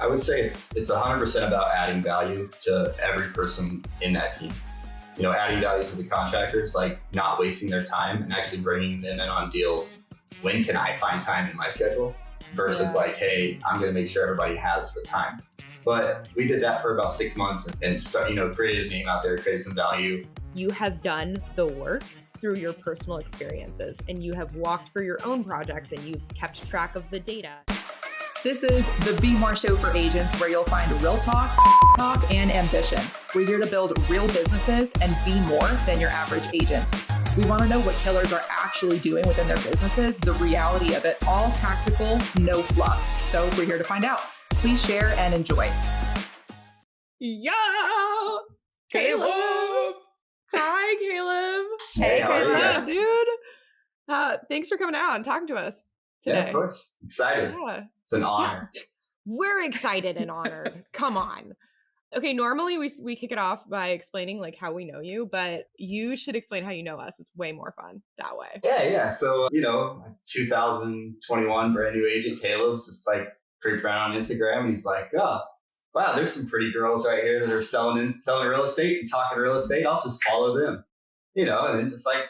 I would say it's 100% about adding value to every person in that team. You know, adding value to the contractors, like not wasting their time and actually bringing them in on deals. When can I find time in my schedule? Versus like, hey, I'm going to make sure everybody has the time. But we did that for about 6 months and created a name out there, created some value. You have done the work through your personal experiences, and you have walked for your own projects, and you've kept track of the data. This is the BeMore show for agents, where you'll find real talk, and ambition. We're here to build real businesses and be more than your average agent. We want to know what killers are actually doing within their businesses, the reality of it, all tactical, no fluff. So we're here to find out. Please share and enjoy. Yo! Caleb! Hi, Caleb. Hey, how are you? Dude. Thanks for coming out and talking to us today. Yeah, of course. Excited. Yeah. It's an honor. Yeah. We're excited and honored. Come on. Okay, normally we kick it off by explaining like how we know you, but you should explain how you know us. It's way more fun that way. Yeah. So, 2021 brand new agent Caleb's just like creeped around on Instagram and he's like, oh, wow, there's some pretty girls right here that are selling real estate and talking real estate. I'll just follow them, and then just like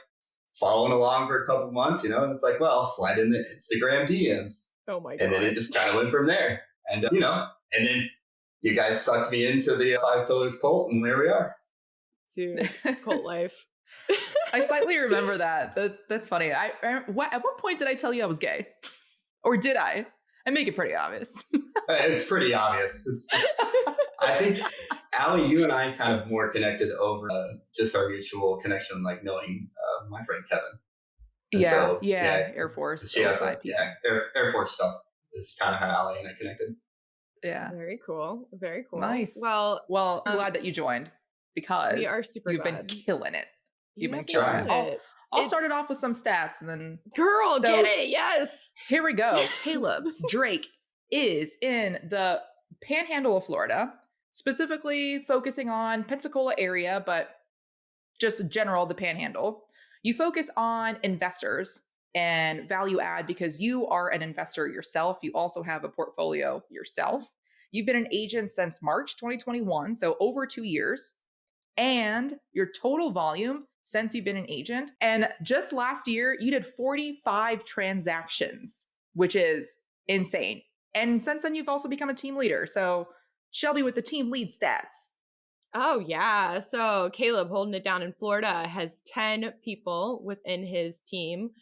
following along for a couple of months, and it's like, well, I'll slide in the Instagram DMs. Oh my God. And then it just kind of went from there. And, and then you guys sucked me into the 5 Pillars cult, and there we are. Dude, cult life. I slightly remember that. That's funny. At what point did I tell you I was gay? Or did I? I make it pretty obvious. It's pretty obvious. I think, Allie, you and I kind of more connected over just our mutual connection, like knowing my friend Kevin. Air Force. She has Air Force stuff is kind of how Allie and I connected. Yeah. Very cool. Very cool. Nice. Well, I'm glad that you joined because we are super you've glad. been killing it. You've been killing killing it. it. I'll start it off with some stats and then... Girl, get it. Yes. Here we go. Caleb Drake is in the panhandle of Florida, specifically focusing on Pensacola area, but just general, the panhandle. You focus on investors and value add because you are an investor yourself. You also have a portfolio yourself. You've been an agent since March 2021, so over 2 years. And your total volume since you've been an agent. And just last year, you did 45 transactions, which is insane. And since then, you've also become a team leader. So Shelby with the team lead stats. Oh, yeah. So Caleb, holding it down in Florida, has 10 people within his team.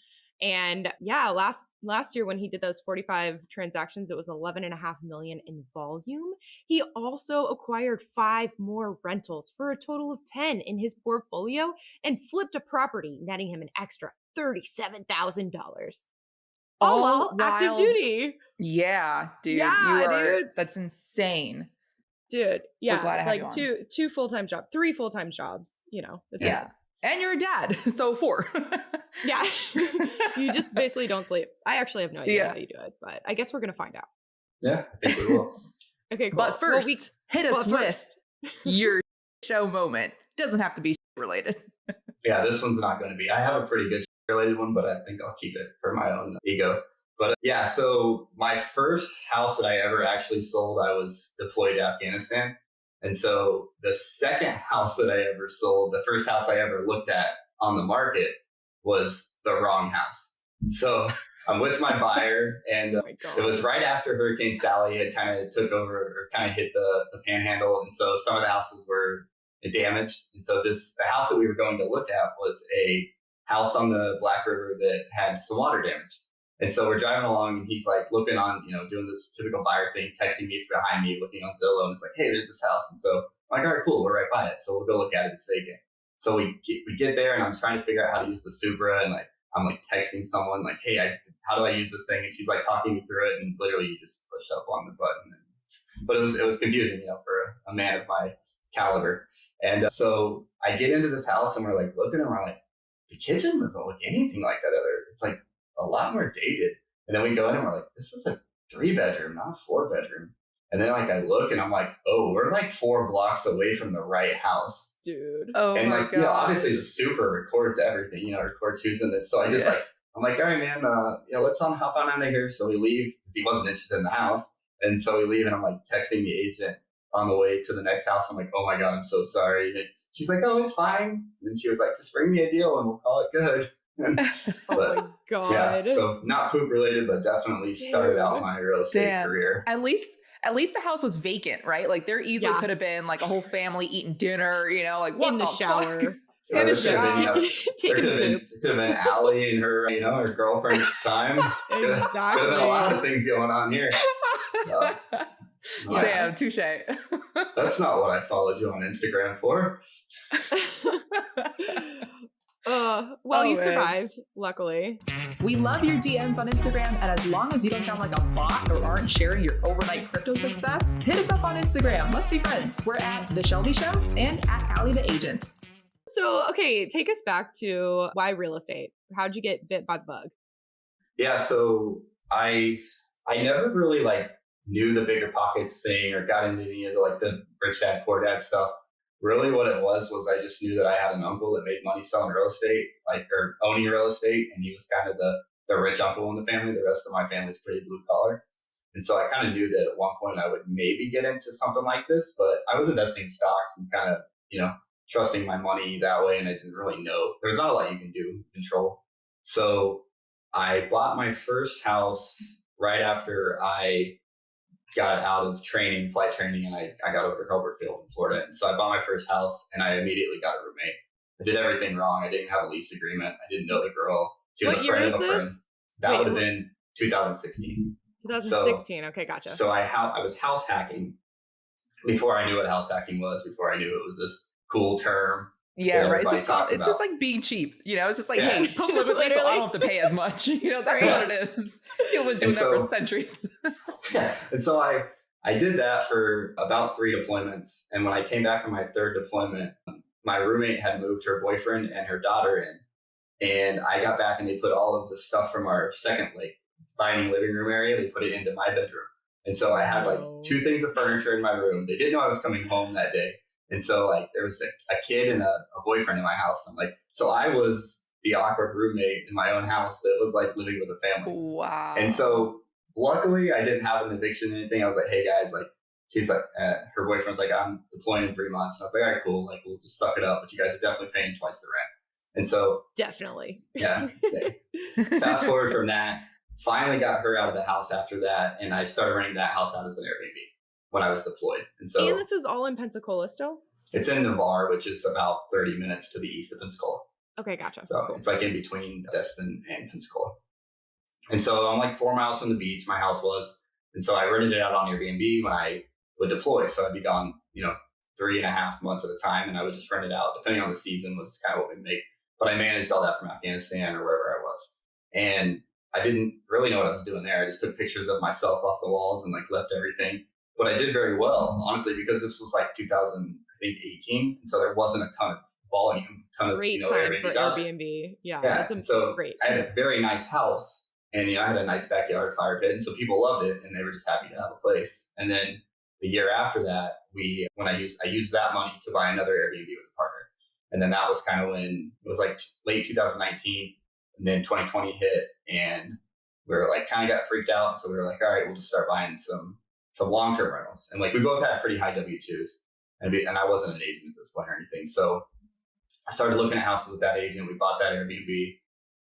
And yeah, last year when he did those 45 transactions, it was 11.5 million in volume. He also acquired 5 more rentals for a total of 10 in his portfolio and flipped a property, netting him an extra $37,000. All while active duty. Yeah, dude. Yeah, dude. That's insane. Dude, yeah. We're glad to have you on. two full-time jobs, 3 full-time jobs, Yeah. And you're a dad, so 4. Yeah. You just basically don't sleep. I actually have no idea how you do it, but I guess we're going to find out. Yeah, I think we will. Okay, cool. But first, hit us with your show moment. Doesn't have to be related. Yeah, this one's not going to be. I have a pretty good related one, but I think I'll keep it for my own ego. But so my first house that I ever actually sold, I was deployed to Afghanistan. And so the second house that I ever sold, the first house I ever looked at on the market was the wrong house. So I'm with my buyer and it was right after Hurricane Sally had kind of took over or kind of hit the panhandle. And so some of the houses were damaged. And so the house that we were going to look at was a house on the Black River that had some water damage. And so we're driving along and he's like looking on, doing this typical buyer thing, texting me behind me, looking on Zillow. And it's like, hey, there's this house. And so I'm like, all right, cool. We're right by it. So we'll go look at it. It's vacant. So we get there and I'm trying to figure out how to use the Supra. And I'm texting someone like, hey, how do I use this thing? And she's like talking me through it. And literally you just push up on the button. But it was confusing, for a man of my caliber. And so I get into this house and we're like looking and we're like, the kitchen doesn't look anything like that other. It's like a lot more dated. And then we go in and we're like, this is a 3-bedroom, not a 4-bedroom. And then I look and I'm like, oh, we're 4 blocks away from the right house. Dude. Oh, and my God. Obviously the Supra records everything, records who's in it. So I just I'm like, all right, man, let's hop on out of here. So we leave because he wasn't interested in the house. And so we leave, and I'm like texting the agent on the way to the next house. I'm like, oh my God, I'm so sorry. And she's like, oh, it's fine. And she was like, just bring me a deal and we'll call it good. Oh my God. Yeah, so not poop related, but definitely started out my real estate career. At least the house was vacant, right? Like there easily could have been like a whole family eating dinner, you know, like what in the shower. In the shower. There could have been Allie and her, her girlfriend at the time. Exactly. Could have been a lot of things going on here. Damn, touche. That's not what I followed you on Instagram for. Well, you survived, luckily. We love your DMs on Instagram, and as long as you don't sound like a bot or aren't sharing your overnight crypto success, hit us up on Instagram. Let's be friends. We're at The Shelby Show and at Allie the Agent. So, okay, take us back to why real estate. How'd you get bit by the bug? Yeah, so I never really knew the bigger pockets thing or got into any of the rich dad, poor dad stuff. Really what it was I just knew that I had an uncle that made money selling real estate, or owning real estate. And he was kind of the rich uncle in the family. The rest of my family is pretty blue collar. And so I kind of knew that at one point I would maybe get into something like this, but I was investing in stocks and kind of, trusting my money that way. And I didn't really know. There's not a lot you can do, control. So I bought my first house right after I got out of flight training, and I got over to Copperfield in Florida. And so I bought my first house, and I immediately got a roommate. I did everything wrong. I didn't have a lease agreement. I didn't know the girl. She was a friend of a friend. That would have been 2016. 2016. Okay, gotcha. So I was house hacking before I knew what house hacking was, before I knew it was this cool term. Yeah, right. It's just like being cheap. It's just like, hey, come live with me so I don't have to pay as much. That's what it is. You've been doing that for centuries. Yeah. And so I did that for about 3 deployments. And when I came back from my 3rd deployment, my roommate had moved her boyfriend and her daughter in. And I got back, and they put all of the stuff from our second dining living room area, they put it into my bedroom. And so I had 2 things of furniture in my room. They didn't know I was coming home that day. And so there was a kid and a boyfriend in my house. And so I was the awkward roommate in my own house that was living with a family. Wow. And so luckily I didn't have an eviction or anything. I was like, hey guys, she's her boyfriend's I'm deploying in 3 months. And I was like, all right, cool. We'll just suck it up. But you guys are definitely paying twice the rent. And so. Definitely. Yeah. Fast forward from that, finally got her out of the house after that. And I started renting that house out as an Airbnb when I was deployed. And this is all in Pensacola still? It's in Navarre, which is about 30 minutes to the east of Pensacola. Okay, gotcha. So cool. It's in between Destin and Pensacola. And so I'm 4 miles from the beach, my house was. And so I rented it out on Airbnb when I would deploy. So I'd be gone, 3.5 months at a time, and I would just rent it out. Depending on the season was kind of what we make. But I managed all that from Afghanistan or wherever I was. And I didn't really know what I was doing there. I just took pictures of myself off the walls and left everything. But I did very well, honestly, because this was 2018. And so there wasn't a ton of volume, great time for Airbnb. Yeah, that's great. I had a very nice house, and I had a nice backyard fire pit, and so people loved it, and they were just happy to have a place. And then the year after that, I used that money to buy another Airbnb with a partner, and then that was kind of when it was late 2019, and then 2020 hit, and we were kind of got freaked out, and so we were all right, we'll just start buying some long-term rentals, and we both had pretty high W-2s. And I wasn't an agent at this point or anything. So I started looking at houses with that agent. We bought that Airbnb,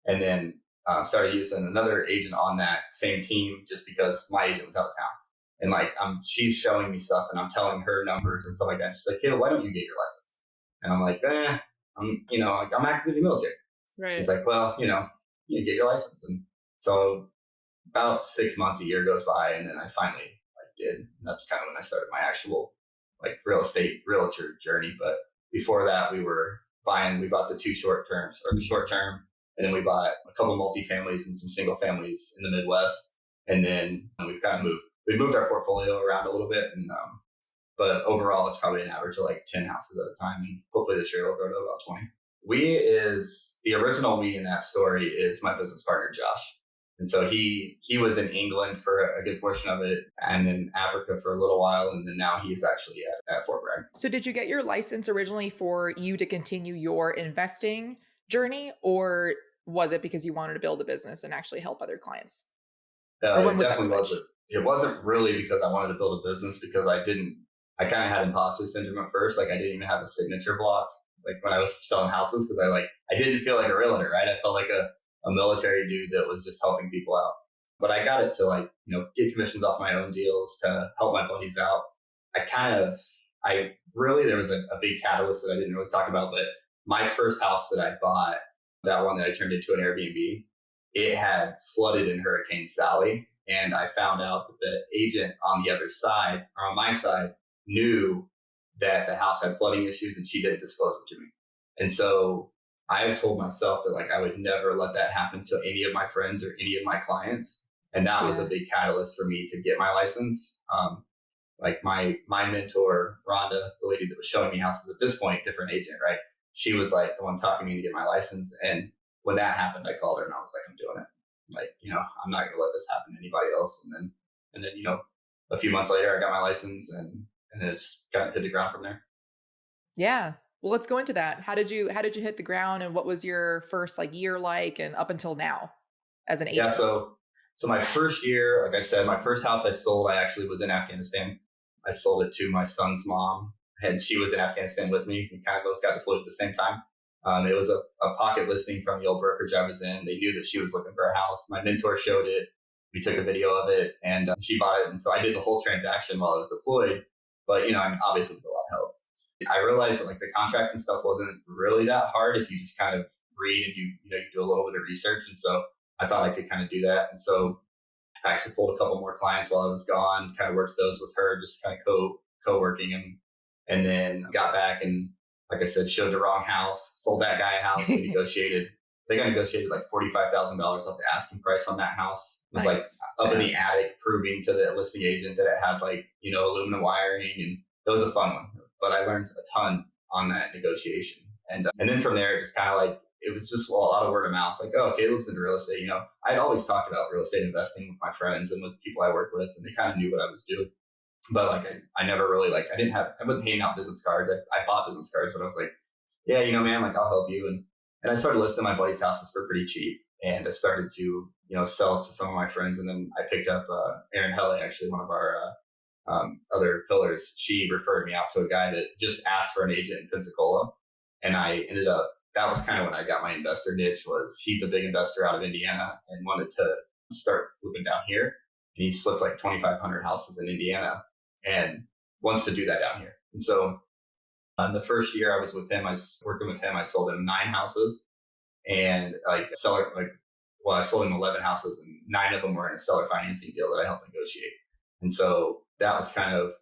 and then started using another agent on that same team just because my agent was out of town. And she's showing me stuff, and I'm telling her numbers and stuff like that. And she's like, hey, why don't you get your license? And I'm like, I'm active in the military. Right. She's like, well, you get your license. And so about 6 months, a year goes by, and then I finally did. And that's kind of when I started my actual real estate realtor journey. But before that, we bought the 2 short term, and then we bought a couple multifamilies and some single families in the Midwest. And then we've kind of moved our portfolio around a little bit. And, but overall, it's probably an average of 10 houses at a time. And hopefully this year it'll go to about 20. The original we in that story is my business partner, Josh. And so he was in England for a good portion of it, and then Africa for a little while, and then now he's actually at Fort Bragg. So did you get your license originally for you to continue your investing journey, or was it because you wanted to build a business and actually help other clients? Or when was that switch? it wasn't really because I wanted to build a business, because I kind of had imposter syndrome at first. Like I didn't even have a signature block, like when I was selling houses, because I didn't feel like a realtor, right? I felt like a military dude that was just helping people out. But I got it to like, get commissions off my own deals to help my buddies out. There was a big catalyst that I didn't really talk about, but my first house that I bought, that one that I turned into an Airbnb, it had flooded in Hurricane Sally. And I found out that the agent on the other side, or on my side, knew that the house had flooding issues and she didn't disclose it to me. And so I've told myself that like I would never let that happen to any of my friends or any of my clients. And that was a big catalyst for me to get my license. Like my mentor, Rhonda, the lady that was showing me houses at this point, different agent, right? She was like the one talking me to get my license. And when that happened, I called her and I was like, I'm doing it. Like, I'm not going to let this happen to anybody else. And then, a few months later, I got my license and it's kind of hit the ground from there. Yeah. Well, let's go into that. How did you hit the ground, and what was your first year like and up until now as an agent? Yeah. So my first year, like I said, my first house I sold, I actually was in Afghanistan. I sold it to my son's mom, and she was in Afghanistan with me. We kind of both got deployed at the same time. It was a pocket listing from the old brokerage I was in. They knew that she was looking for a house. My mentor showed it. We took a video of it, and she bought it. And so I did the whole transaction while I was deployed. But, obviously with a lot of help. I realized that like the contracts and stuff wasn't really that hard if you just kind of read and you do a little bit of research. And so I thought I could kind of do that. And so I actually pulled a couple more clients while I was gone, kind of worked those with her, just kind of co-working, and then got back and, like I said, showed the wrong house, sold that guy a house. We negotiated. They got negotiated like $45,000 off the asking price on that house. It was like up in the attic, proving to the listing agent that it had aluminum wiring, and that was a fun one. But I learned a ton on that negotiation, and then from there, it just kind of it was just a lot of word of mouth. Like, oh, Caleb's into real estate. I'd always talked about real estate investing with my friends and with people I work with, and they kind of knew what I was doing. But I never really I wasn't handing out business cards. I bought business cards, but I was like, yeah, man, I'll help you. And I started listing my buddies' houses for pretty cheap. And I started to, sell to some of my friends. And then I picked up Erin Helle, actually one of our other pillars. She referred me out to a guy that just asked for an agent in Pensacola. And I ended up, that was kind of when I got my investor niche. Was he's a big investor out of Indiana and wanted to start flipping down here. And he's flipped like 2,500 houses in Indiana and wants to do that down here. And so the first year I was with him, I was working with him, I sold him 9 houses, and I sold him 11 houses, and 9 of them were in a seller financing deal that I helped negotiate. And so that was kind of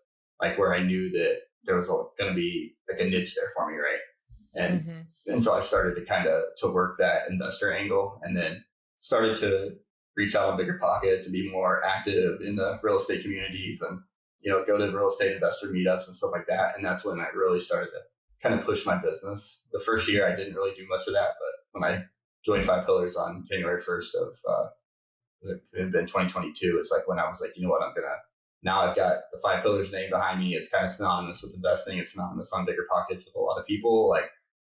where I knew that there was going to be a niche there for me, right? And so I started to kind of to work that investor angle, and then started to reach out on bigger pockets and be more active in the real estate communities, and go to real estate investor meetups and stuff like that. And that's when I really started to kind of push my business. The first year I didn't really do much of that, but when I joined 5 Pillars on January 1st of it had been 2022, it's when I was like, you know what, now I've got the 5 Pillars name behind me. It's kind of synonymous with investing. It's synonymous on bigger pockets with a lot of people.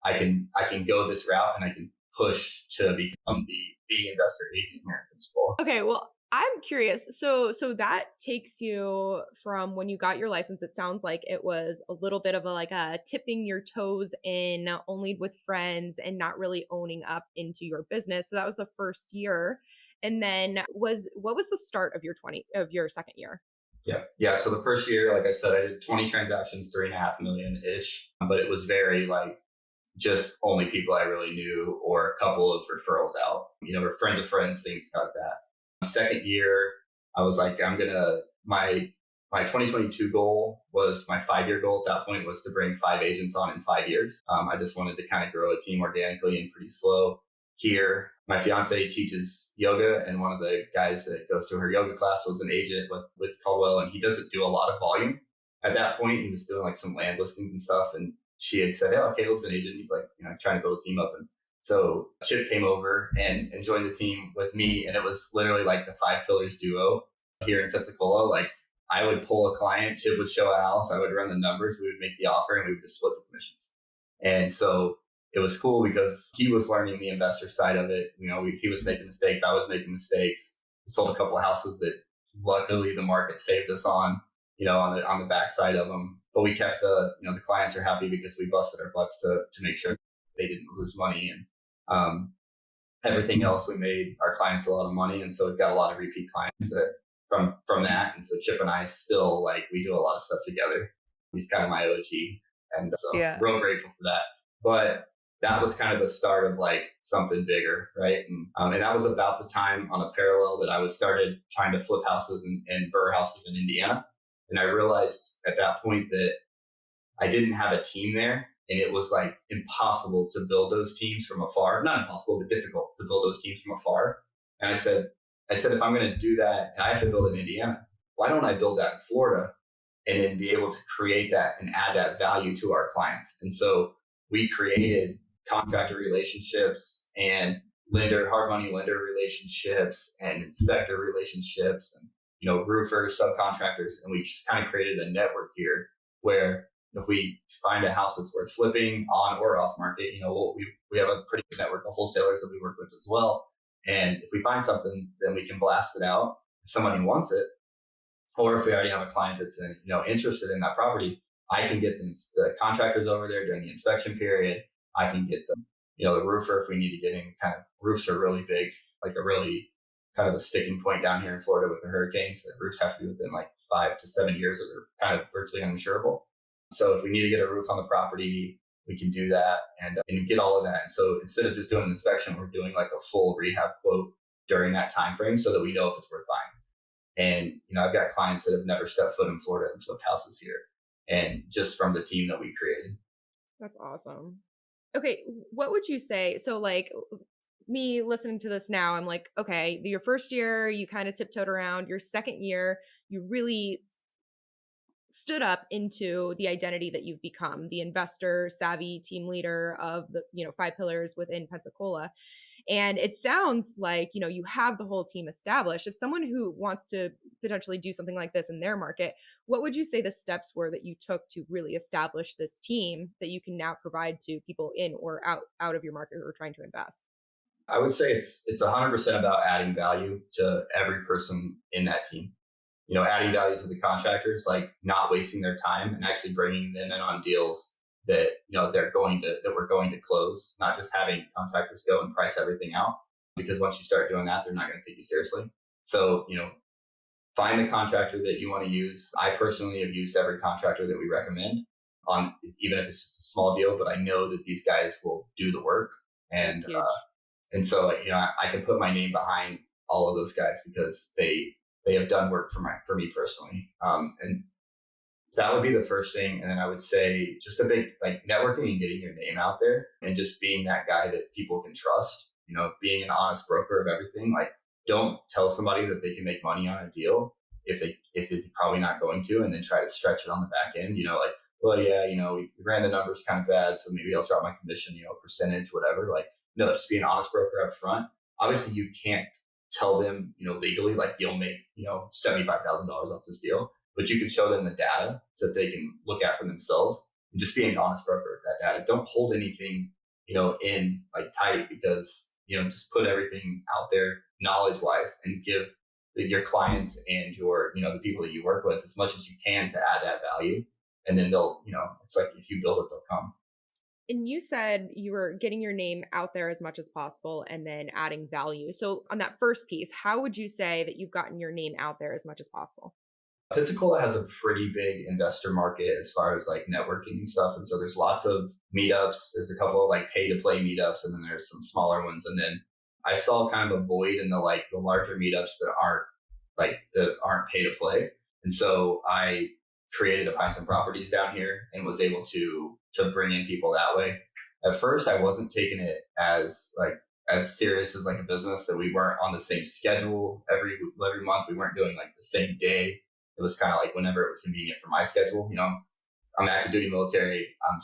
I can go this route, and I can push to become the investor agent here in Pensacola. Okay, well, I'm curious. So that takes you from when you got your license. It sounds like it was a little bit of a tipping your toes in, only with friends and not really owning up into your business. So that was the first year. And then what was the start of your second year? Yeah. So the first year, like I said, I did 20 transactions, 3.5 million ish, but it was very just only people I really knew, or a couple of referrals out, or friends of friends, things like that. Second year, I was like, my 2022 goal was, my 5-year goal at that point was to bring 5 agents on in 5 years. I just wanted to kind of grow a team organically and pretty slow here. My fiance teaches yoga, and one of the guys that goes to her yoga class was an agent with Caldwell, and he doesn't do a lot of volume. At that point, he was doing some land listings and stuff, and she had said, oh, Caleb's an agent. He's trying to build a team up. And so Chip came over and joined the team with me. And it was literally the 5 Pillars duo here in Pensacola. I would pull a client, Chip would show a house, I would run the numbers, we would make the offer, and we would just split the commissions. And so it was cool because he was learning the investor side of it. He was making mistakes. I was making mistakes. We sold a couple of houses that luckily the market saved us on, on the backside of them. But we kept the clients are happy because we busted our butts to make sure they didn't lose money. And everything else, we made our clients a lot of money. And so we've got a lot of repeat clients from that. And so Chip and I still, like, we do a lot of stuff together. He's kind of my OG. And so Yeah. real grateful for that. But that was kind of the start of like something bigger, right? And that was about the time on a parallel that I was started trying to flip houses and burr houses in Indiana. And I realized at that point that I didn't have a team there, and it was like impossible to build those teams from afar. Not impossible, but difficult to build those teams from afar. And I said, if I'm going to do that and I have to build in Indiana, why don't I build that in Florida and then be able to create that and add that value to our clients? And so we created contractor relationships and hard money lender relationships and inspector relationships and, roofers, subcontractors. And we just kind of created a network here where if we find a house that's worth flipping on or off market, we have a pretty good network of wholesalers that we work with as well. And if we find something, then we can blast it out if somebody wants it. Or if we already have a client that's interested in that property, I can get the contractors over there during the inspection period. I can get the roofer if we need to get in. Kind of roofs are really big, like a really kind of a sticking point down here in Florida with the hurricanes. The roofs have to be within like 5 to 7 years, or they're kind of virtually uninsurable. So if we need to get a roof on the property, we can do that and get all of that. And so instead of just doing an inspection, we're doing like a full rehab quote during that time frame so that we know if it's worth buying. And I've got clients that have never stepped foot in Florida and flipped houses here, and just from the team that we created. That's awesome. Okay, what would you say? So like me listening to this now, I'm like, okay, your first year you kind of tiptoed around. Your second year, you really stood up into the identity that you've become, the investor savvy team leader of the 5 pillars within Pensacola. And it sounds like you have the whole team established. If someone who wants to potentially do something like this in their market, what would you say the steps were that you took to really establish this team that you can now provide to people in or out of your market who are trying to invest? I would say it's 100% about adding value to every person in that team. Adding value to the contractors, like not wasting their time and actually bringing them in on deals that, that we're going to close, not just having contractors go and price everything out, because once you start doing that, they're not going to take you seriously. So, find the contractor that you want to use. I personally have used every contractor that we recommend on, even if it's just a small deal, but I know that these guys will do the work. And so, I can put my name behind all of those guys because they have done work for me personally. And that would be the first thing. And then I would say just a big, like, networking and getting your name out there and just being that guy that people can trust, being an honest broker of everything. Like, don't tell somebody that they can make money on a deal if they're probably not going to, and then try to stretch it on the back end, like, well, yeah, we ran the numbers kind of bad, so maybe I'll drop my commission, percentage, whatever. Like, no, just be an honest broker up front. Obviously you can't tell them, legally, like, you'll make, $75,000 off this deal, but you can show them the data so that they can look at for themselves, and just be an honest broker with that data. Don't hold anything, in like tight, because, just put everything out there knowledge wise and give your clients and your, the people that you work with as much as you can to add that value. And then they'll, it's like, if you build it, they'll come. And you said you were getting your name out there as much as possible and then adding value. So on that first piece, how would you say that you've gotten your name out there as much as possible? Pensacola has a pretty big investor market as far as like networking and stuff. And so there's lots of meetups. There's a couple of like pay to play meetups, and then there's some smaller ones. And then I saw kind of a void in the larger meetups that aren't pay to play. And so I created a Pints and Properties down here and was able to bring in people that way. At first, I wasn't taking it as serious as like a business, that we weren't on the same schedule every month. We weren't doing like the same day. It was kind of like whenever it was convenient for my schedule. I'm active duty military. I'm,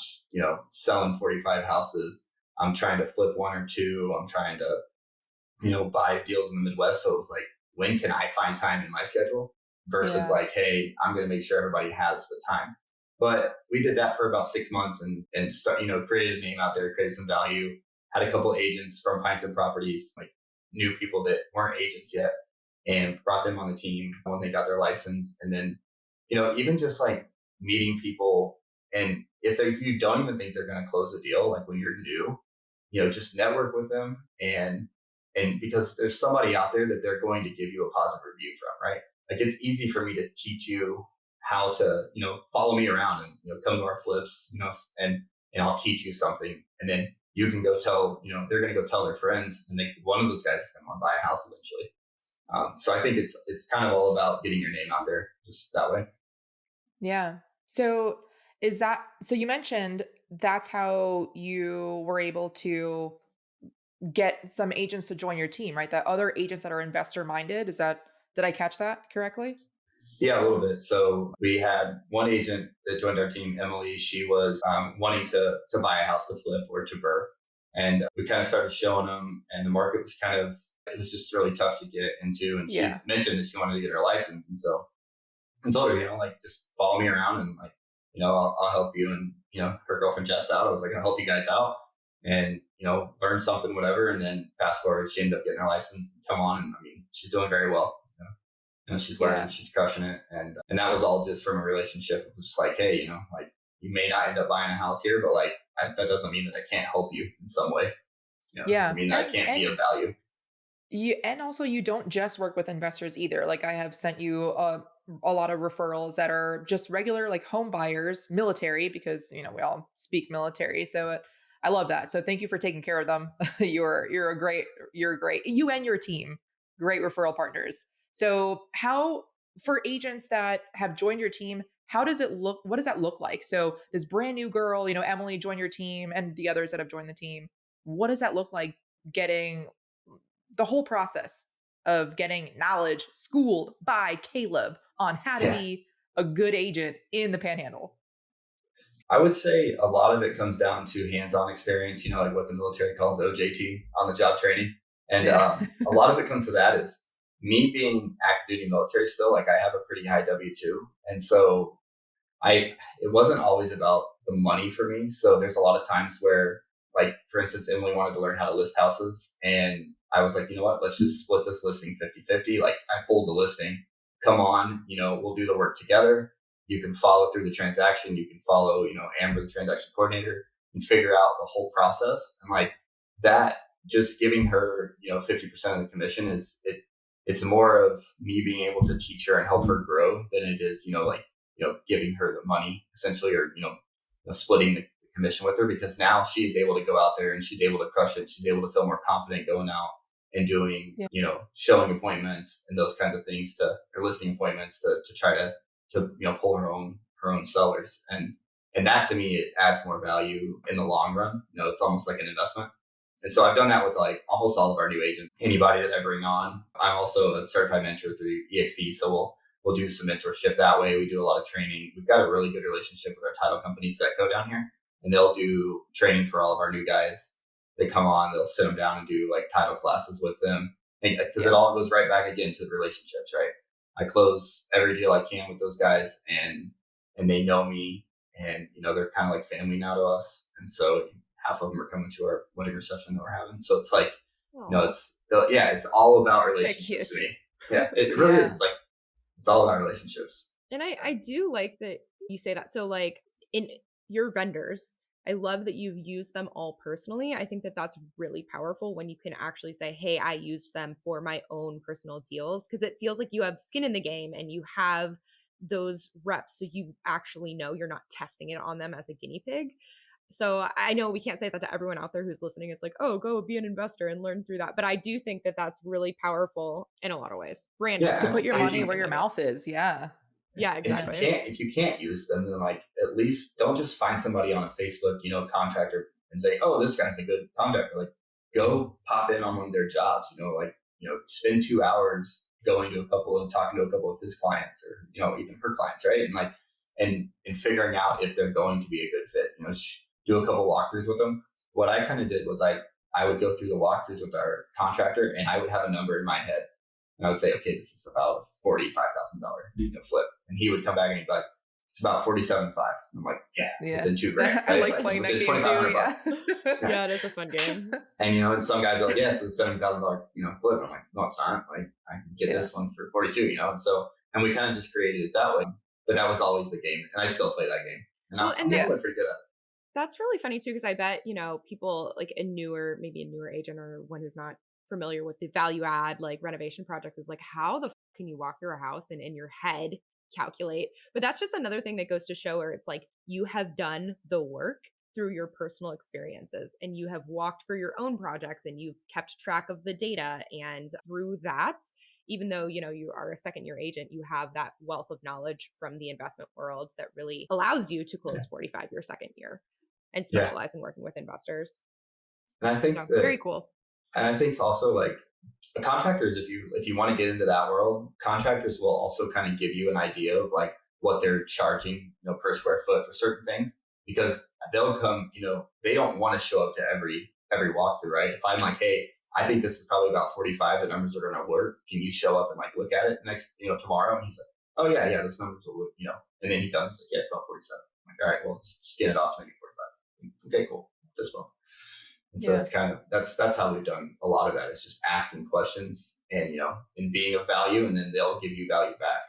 selling 45 houses. I'm trying to flip 1 or 2. I'm trying to, buy deals in the Midwest. So it was like, when can I find time in my schedule versus like, hey, I'm going to make sure everybody has the time. But we did that for about 6 months and start, created a name out there, created some value, had a couple agents from Pints and Properties, like new people that weren't agents yet, and brought them on the team when they got their license. And then, even just like meeting people, and if you don't even think they're going to close a deal, like when you're new, just network with them, and because there's somebody out there that they're going to give you a positive review from, right? Like it's easy for me to teach you how to, follow me around and come to our flips, and I'll teach you something, and then you can go tell, they're going to go tell their friends, and one of those guys is going to want to buy a house eventually. So I think it's kind of all about getting your name out there just that way. Yeah. So so you mentioned that's how you were able to get some agents to join your team, right? That other agents that are investor minded. Did I catch that correctly? Yeah, a little bit. So we had one agent that joined our team, Emily. She was wanting to buy a house to flip or to burr. And we kind of started showing them, and the market was it was just really tough to get into. And she mentioned that she wanted to get her license. And so I told her, like, just follow me around, and like, I'll help you. And, her girlfriend Jess out, I was like, I'll help you guys out and, learn something, whatever. And then fast forward, she ended up getting her license and come on. And I mean, she's doing very well. She's learning, she's crushing it. And that was all just from a relationship. It was just like, hey, like you may not end up buying a house here, but like, that doesn't mean that I can't help you in some way. It doesn't mean that I can't be of value. And also you don't just work with investors either. Like I have sent you a lot of referrals that are just regular, like home buyers, military, because, we all speak military. So I love that. So thank you for taking care of them. You're great. You and your team, great referral partners. So for agents that have joined your team, how does it look? What does that look like? So this brand new girl, Emily joined your team and the others that have joined the team. What does that look like getting the whole process of getting knowledge schooled by Caleb on how to be a good agent in the Panhandle? I would say a lot of it comes down to hands-on experience, like what the military calls OJT, on the job training. And a lot of it comes to that is me being active duty military still, like I have a pretty high W-2. And so it wasn't always about the money for me. So there's a lot of times where, like, for instance, Emily wanted to learn how to list houses. And I was like, you know what, let's just split this listing 50-50. Like I pulled the listing, come on, we'll do the work together. You can follow through the transaction. You can follow, Amber, the transaction coordinator, and figure out the whole process. And like that, just giving her, 50% of the commission it's more of me being able to teach her and help her grow than it is, giving her the money essentially, or, splitting the commission with her, because now she's able to go out there and she's able to crush it. She's able to feel more confident going out and doing, showing appointments and those kinds of things or listing appointments to try to pull her own sellers. And that to me, it adds more value in the long run. It's almost like an investment. And so I've done that with like almost all of our new agents, anybody that I bring on. I'm also a certified mentor through EXP. So we'll do some mentorship that way. We do a lot of training. We've got a really good relationship with our title company, Setco, down here. And they'll do training for all of our new guys. They come on, they'll sit them down and do like title classes with them. Because it all goes right back again to the relationships, right? I close every deal I can with those guys, and they know me, and they're kind of like family now to us. And so half of them are coming to our wedding reception that we're having. So it's like, it's all about relationships to me. Yeah, it really is. It's like, it's all about relationships. And I do like that you say that. So like in your vendors, I love that you've used them all personally. I think that that's really powerful when you can actually say, hey, I used them for my own personal deals, because it feels like you have skin in the game and you have those reps. So you actually know you're not testing it on them as a guinea pig. So I know we can't say that to everyone out there who's listening. It's like, oh, go be an investor and learn through that. But I do think that that's really powerful in a lot of ways. Random. To put your money where your mouth is. Yeah. Yeah, exactly. If you can't use them, then like at least don't just find somebody on a Facebook, contractor, and say, oh, this guy's a good contractor. Like go pop in on one of their jobs, spend 2 hours going to a couple and talking to a couple of his clients, or, even her clients. Right. And like, and figuring out if they're going to be a good fit, do a couple walkthroughs with them. What I kind of did was I would go through the walkthroughs with our contractor, and I would have a number in my head. And I would say, okay, this is about $45,000 flip. And he would come back and he'd be like, It's about 47.5. I'm like, yeah, within $2,000. Right? I like playing that game too. Yeah. Yeah, it is a fun game. And, and some guys are like, yes, it's $70,000, flip. I'm like, no, it's not. Like, I can get this one for 42, and we kind of just created it that way. But that was always the game. And I still play that game. And I'm pretty good at it. That's really funny too, because I bet, people like maybe a newer agent or one who's not familiar with the value add, like renovation projects is like, how the can you walk through a house and in your head calculate? But that's just another thing that goes to show where it's like, you have done the work through your personal experiences and you have walked for your own projects and you've kept track of the data. And through that, even though, you are a second year agent, you have that wealth of knowledge from the investment world that really allows you to close 45 your second year and specialize in working with investors. And I think very cool. And I think also like contractors, if you want to get into that world, contractors will also kind of give you an idea of like what they're charging, per square foot for certain things, because they'll come, they don't want to show up to every walkthrough, right? If I'm like, hey, I think this is probably about 45, the numbers are going to work. Can you show up and like look at it next, tomorrow? And he's like, oh yeah, those numbers will work, and then he comes and says, yeah, it's about 47. I'm like, all right, well, let's skin it off to make it 45. Okay, cool. This one. And so it's kind of, that's how we've done a lot of that. It's just asking questions and, and being of value, and then they'll give you value back.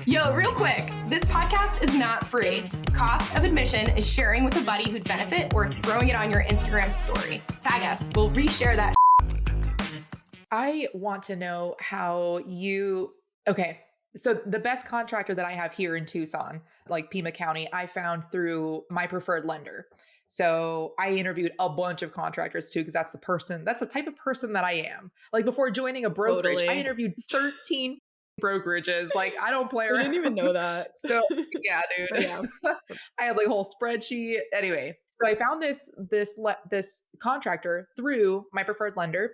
Yo, real quick, this podcast is not free. Cost of admission is sharing with a buddy who'd benefit or throwing it on your Instagram story. Tag us. We'll reshare that. I want to know how so the best contractor that I have here in Tucson, like Pima County, I found through my preferred lender. So I interviewed a bunch of contractors too, because that's the type of person that I am. Like before joining a brokerage, I interviewed 13 brokerages. Like I don't play around. I didn't even know that. So yeah, dude. Yeah. I had like a whole spreadsheet. Anyway, so I found this contractor through my preferred lender,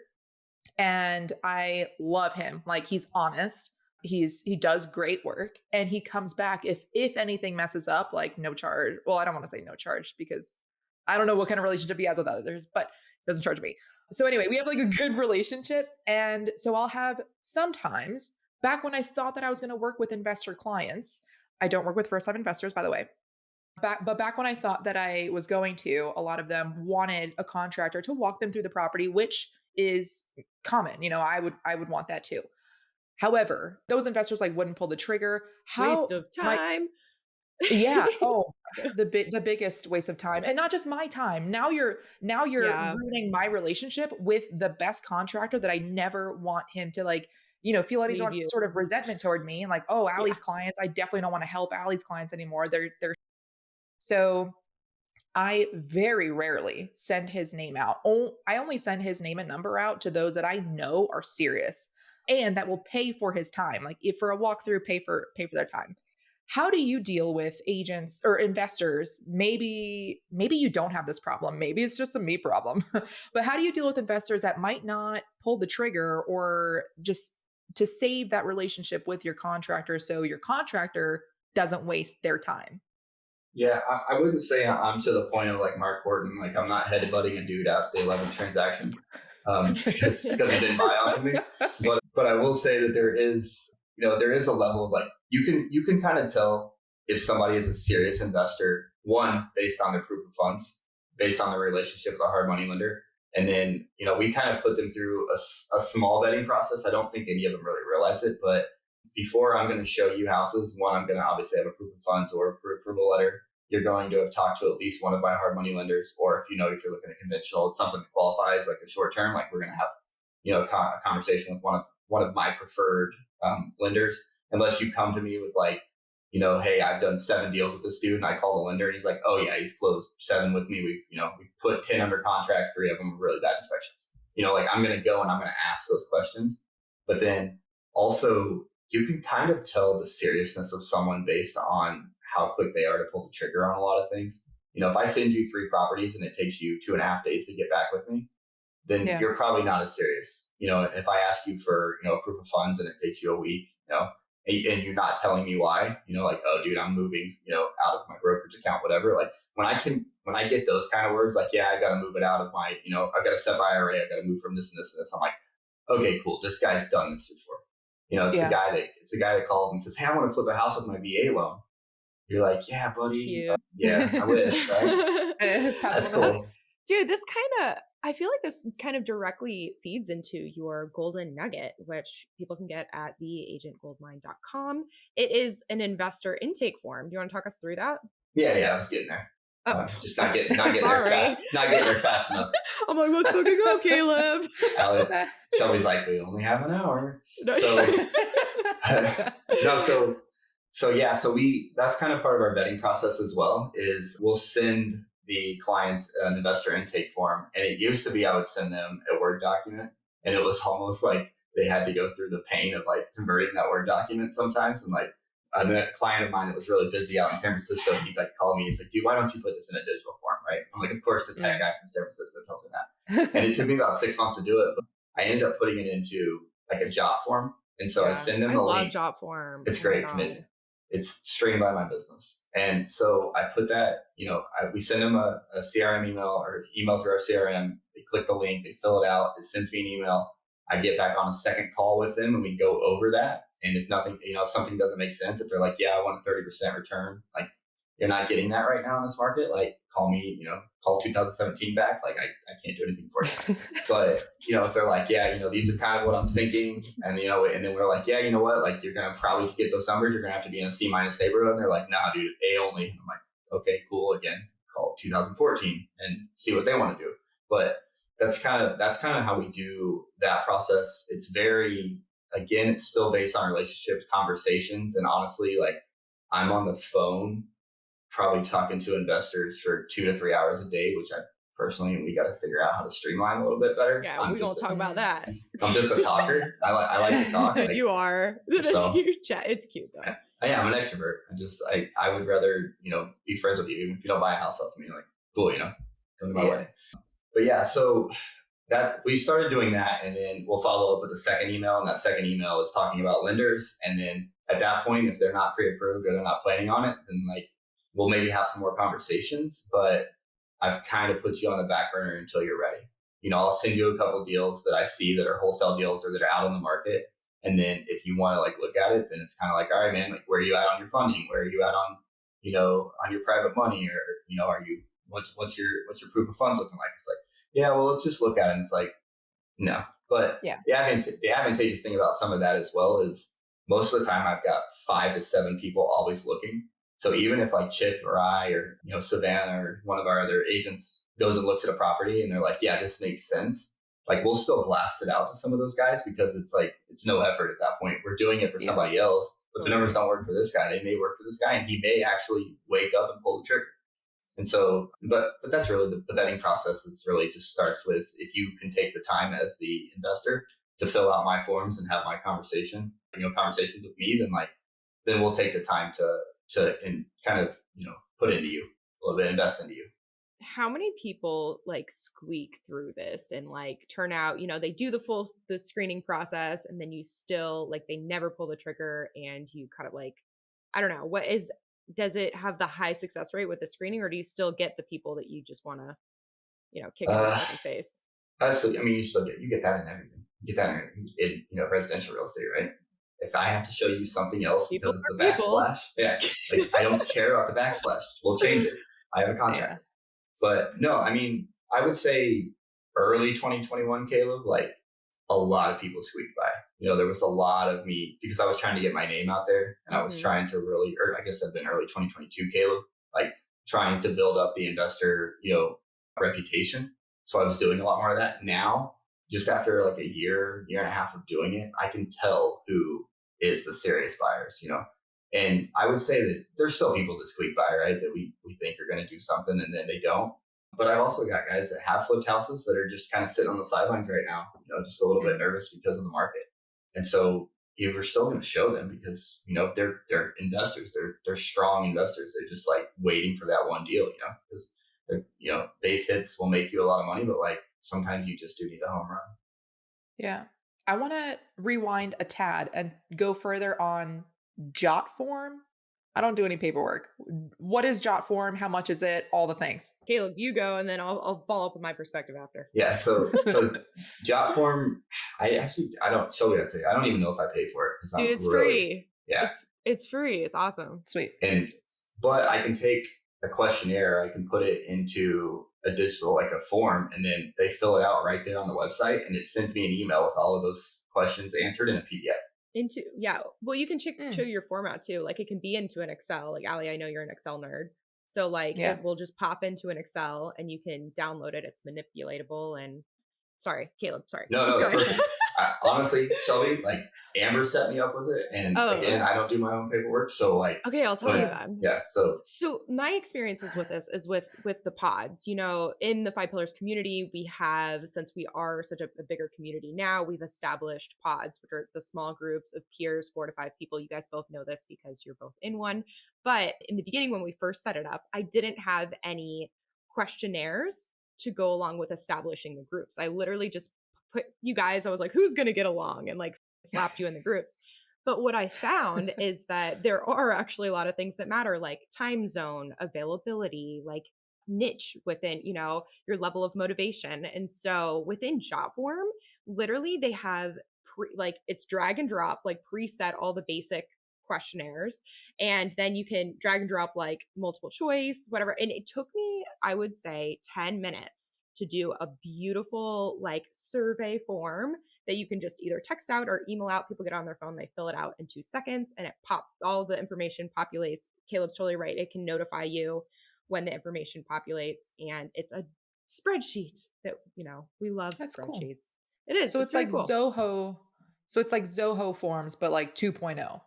and I love him. Like he's honest. He does great work, and he comes back if anything messes up, like no charge. Well, I don't want to say no charge because I don't know what kind of relationship he has with others, but he doesn't charge me. So anyway, we have like a good relationship. And so I'll have sometimes, back when I thought that I was going to work with investor clients, I don't work with first-time investors, by the way. But back when I thought that I was going to, a lot of them wanted a contractor to walk them through the property, which is common. I would want that too. However, those investors like wouldn't pull the trigger. Waste of time. Yeah. Oh, the biggest waste of time, and not just my time. Now you're ruining my relationship with the best contractor that I never want him to feel any sort of resentment toward me. And like, oh, Allie's clients, I definitely don't want to help Allie's clients anymore. They're so I very rarely send his name out. I only send his name and number out to those that I know are serious and that will pay for his time. Like if for a walkthrough, pay for their time. How do you deal with agents or investors? Maybe you don't have this problem. Maybe it's just a me problem. But how do you deal with investors that might not pull the trigger, or just to save that relationship with your contractor so your contractor doesn't waste their time? Yeah, I wouldn't say I'm to the point of like Mark Horton. Like I'm not headbutting a dude after the 11th transaction because he didn't buy off of me. But I will say that there is a level of like, you can kind of tell if somebody is a serious investor, one, based on their proof of funds, based on their relationship with a hard money lender. And then, we kind of put them through a small vetting process. I don't think any of them really realize it, but before I'm going to show you houses, one, I'm going to obviously have a proof of funds or a pre-approval letter. You're going to have talked to at least one of my hard money lenders, or if you're looking at conventional, something that qualifies like a short term, like we're going to have, a conversation with one of my preferred lenders. Unless you come to me with like, hey, I've done 7 deals with this dude, and I call the lender and he's like, oh yeah, he's closed 7 with me. We've put 10 under contract, 3 of them are really bad inspections. I'm going to go and I'm going to ask those questions. But then also you can kind of tell the seriousness of someone based on how quick they are to pull the trigger on a lot of things. If I send you 3 properties and it takes you 2.5 days to get back with me, then you're probably not as serious. If I ask you for, a proof of funds and it takes you a week, and you're not telling me why, like, oh dude, I'm moving, out of my brokerage account, whatever. Like when I get those kind of words, like, yeah, I got to move it out of my, I've got a SEP IRA, I got to move from this and this and this. I'm like, okay, cool. This guy's done this before. It's the guy that calls and says, hey, I want to flip a house with my VA loan. You're like, yeah, buddy. Cute. Yeah, I wish, right? That's cool. Dude, I feel like this kind of directly feeds into your golden nugget, which people can get at theagentgoldmine.com. It is an investor intake form. Do you want to talk us through that? Yeah, I was getting there. Just not getting there fast enough. I'm like, let's fucking go, Caleb. Shelby's like, we only have an hour. So that's kind of part of our vetting process as well, is we'll send the clients an investor intake form. And it used to be, I would send them a Word document, and it was almost like they had to go through the pain of like converting that Word document sometimes. And like a client of mine that was really busy out in San Francisco, he'd like call me, he's like, dude, why don't you put this in a digital form, right? I'm like, of course the tech guy from San Francisco tells me that. And it took me about 6 months to do it, but I ended up putting it into like a Jot form. And so I send them a link. I love Jot Form. It's great. It's amazing. It's streamed by my business. And so I put that, we send them a CRM email or email through our CRM. They click the link, they fill it out. It sends me an email. I get back on a second call with them and we go over that. And if nothing, if something doesn't make sense, if they're like, yeah, I want a 30% return, like you're not getting that right now in this market, like call me, call 2017 back. Like I can't do anything for you. But, if they're like, yeah, these are kind of what I'm thinking. And, and then we're like, yeah, you know what? Like you're going to probably, to get those numbers, you're going to have to be in a C- neighborhood. And they're like, nah, dude, A only. And I'm like, okay, cool. Again, call 2014 and see what they want to do. But that's kind of how we do that process. It's it's still based on relationships, conversations. And honestly, like I'm on the phone probably talking to investors for 2 to 3 hours a day, which we got to figure out how to streamline a little bit better. Yeah, we're going to talk about that. I'm just a talker. I like to talk. Dude, you are. It's cute though. Yeah, I'm an extrovert. I would rather, be friends with you, even if you don't buy a house off of me. Like, cool, come to my wedding. But yeah, so that we started doing that, and then we'll follow up with a second email, and that second email is talking about lenders. And then at that point, if they're not pre-approved or they're not planning on it, then like we'll maybe have some more conversations. But I've kind of put you on the back burner until you're ready. I'll send you a couple deals that I see that are wholesale deals or that are out on the market. And then if you want to like look at it, then it's kind of like, all right, man, like where are you at on your funding? Where are you at on, on your private money? Or, are you, what's your proof of funds looking like? It's like, yeah, well, let's just look at it. And it's like, no. But the advantageous thing about some of that as well is most of the time I've got 5 to 7 people always looking. So even if like Chip or I or, Savannah or one of our other agents goes and looks at a property and they're like, yeah, this makes sense. Like we'll still blast it out to some of those guys because it's like, it's no effort at that point. We're doing it for somebody else, but the numbers don't work for this guy. They may work for this guy and he may actually wake up and pull the trigger. And so, but that's really the vetting process is really just starts with, if you can take the time as the investor to fill out my forms and have my conversations with me, then we'll take the time to kind of, put into you a little bit, invest into you. How many people like squeak through this and like turn out, they do the screening process and then you still like, they never pull the trigger and you kind of like, I don't know, does it have the high success rate with the screening, or do you still get the people that you just want to, kick in the face? You get that in everything. You get that in residential real estate, right? If I have to show you something else because of the backsplash, like I don't care about the backsplash. We'll change it. I have a contract. Yeah. But no, I would say early 2021, Caleb, like a lot of people squeaked by. There was a lot of me because I was trying to get my name out there and I was trying to really, or I guess I've been early 2022, Caleb, like trying to build up the investor, reputation. So I was doing a lot more of that. Now, just after like a year and a half of doing it, I can tell who is the serious buyers, And I would say that there's still people that squeak by, right? That we think are going to do something and then they don't. But I've also got guys that have flipped houses that are just kind of sitting on the sidelines right now, just a little bit nervous because of the market. And so we're still going to show them because, they're investors. They're strong investors. They're just like waiting for that one deal, because, base hits will make you a lot of money, but like sometimes you just do need a home run. Yeah. I want to rewind a tad and go further on Jot Form. I don't do any paperwork. What is Jot Form? How much is it? All the things. Caleb, you go, and then I'll follow up with my perspective after. Yeah. So Jot Form, I don't show it to you. I don't even know if I pay for it. Dude, it's free. Yeah. It's free. It's awesome. Sweet. And but I can take a questionnaire, I can put it into a digital, like a form, and then they fill it out right there on the website, and it sends me an email with all of those questions answered in a PDF. Into, yeah. Well, you can show your format too. Like it can be into an Excel. Like Allie, I know you're an Excel nerd. So like Yeah. it will just pop into an Excel and you can download it. It's manipulatable. And sorry, Caleb, sorry. No, it's perfect. Honestly, Shelby, like Amber set me up with it, and again, I don't do my own paperwork, so like. Okay, I'll tell you then. Yeah, so my experiences with this is with the pods. You know, in the 5 Pillars community, we have, since we are such a bigger community now, we've established pods, which are the small groups of peers, 4 to 5 people. You guys both know this because you're both in one. But in the beginning, when we first set it up, I didn't have any questionnaires to go along with establishing the groups. I literally just put you guys, I was like, who's going to get along? And like slapped you in the groups. But what I found is that there are actually a lot of things that matter, like time zone, availability, like niche within, you know, your level of motivation. And so within Jot Form, literally they have like it's drag and drop, like preset all the basic questionnaires, and then you can drag and drop like multiple choice, whatever. And it took me, I would say, 10 minutes to do a beautiful like survey form that you can just either text out or email out. People get on their phone, they fill it out in 2 seconds, and it all the information populates. Caleb's totally right. It can notify you when the information populates, and it's a spreadsheet that, you know, we love. That's spreadsheets. Cool. It is. So it's like cool. Zoho. So it's like Zoho Forms, but like 2.0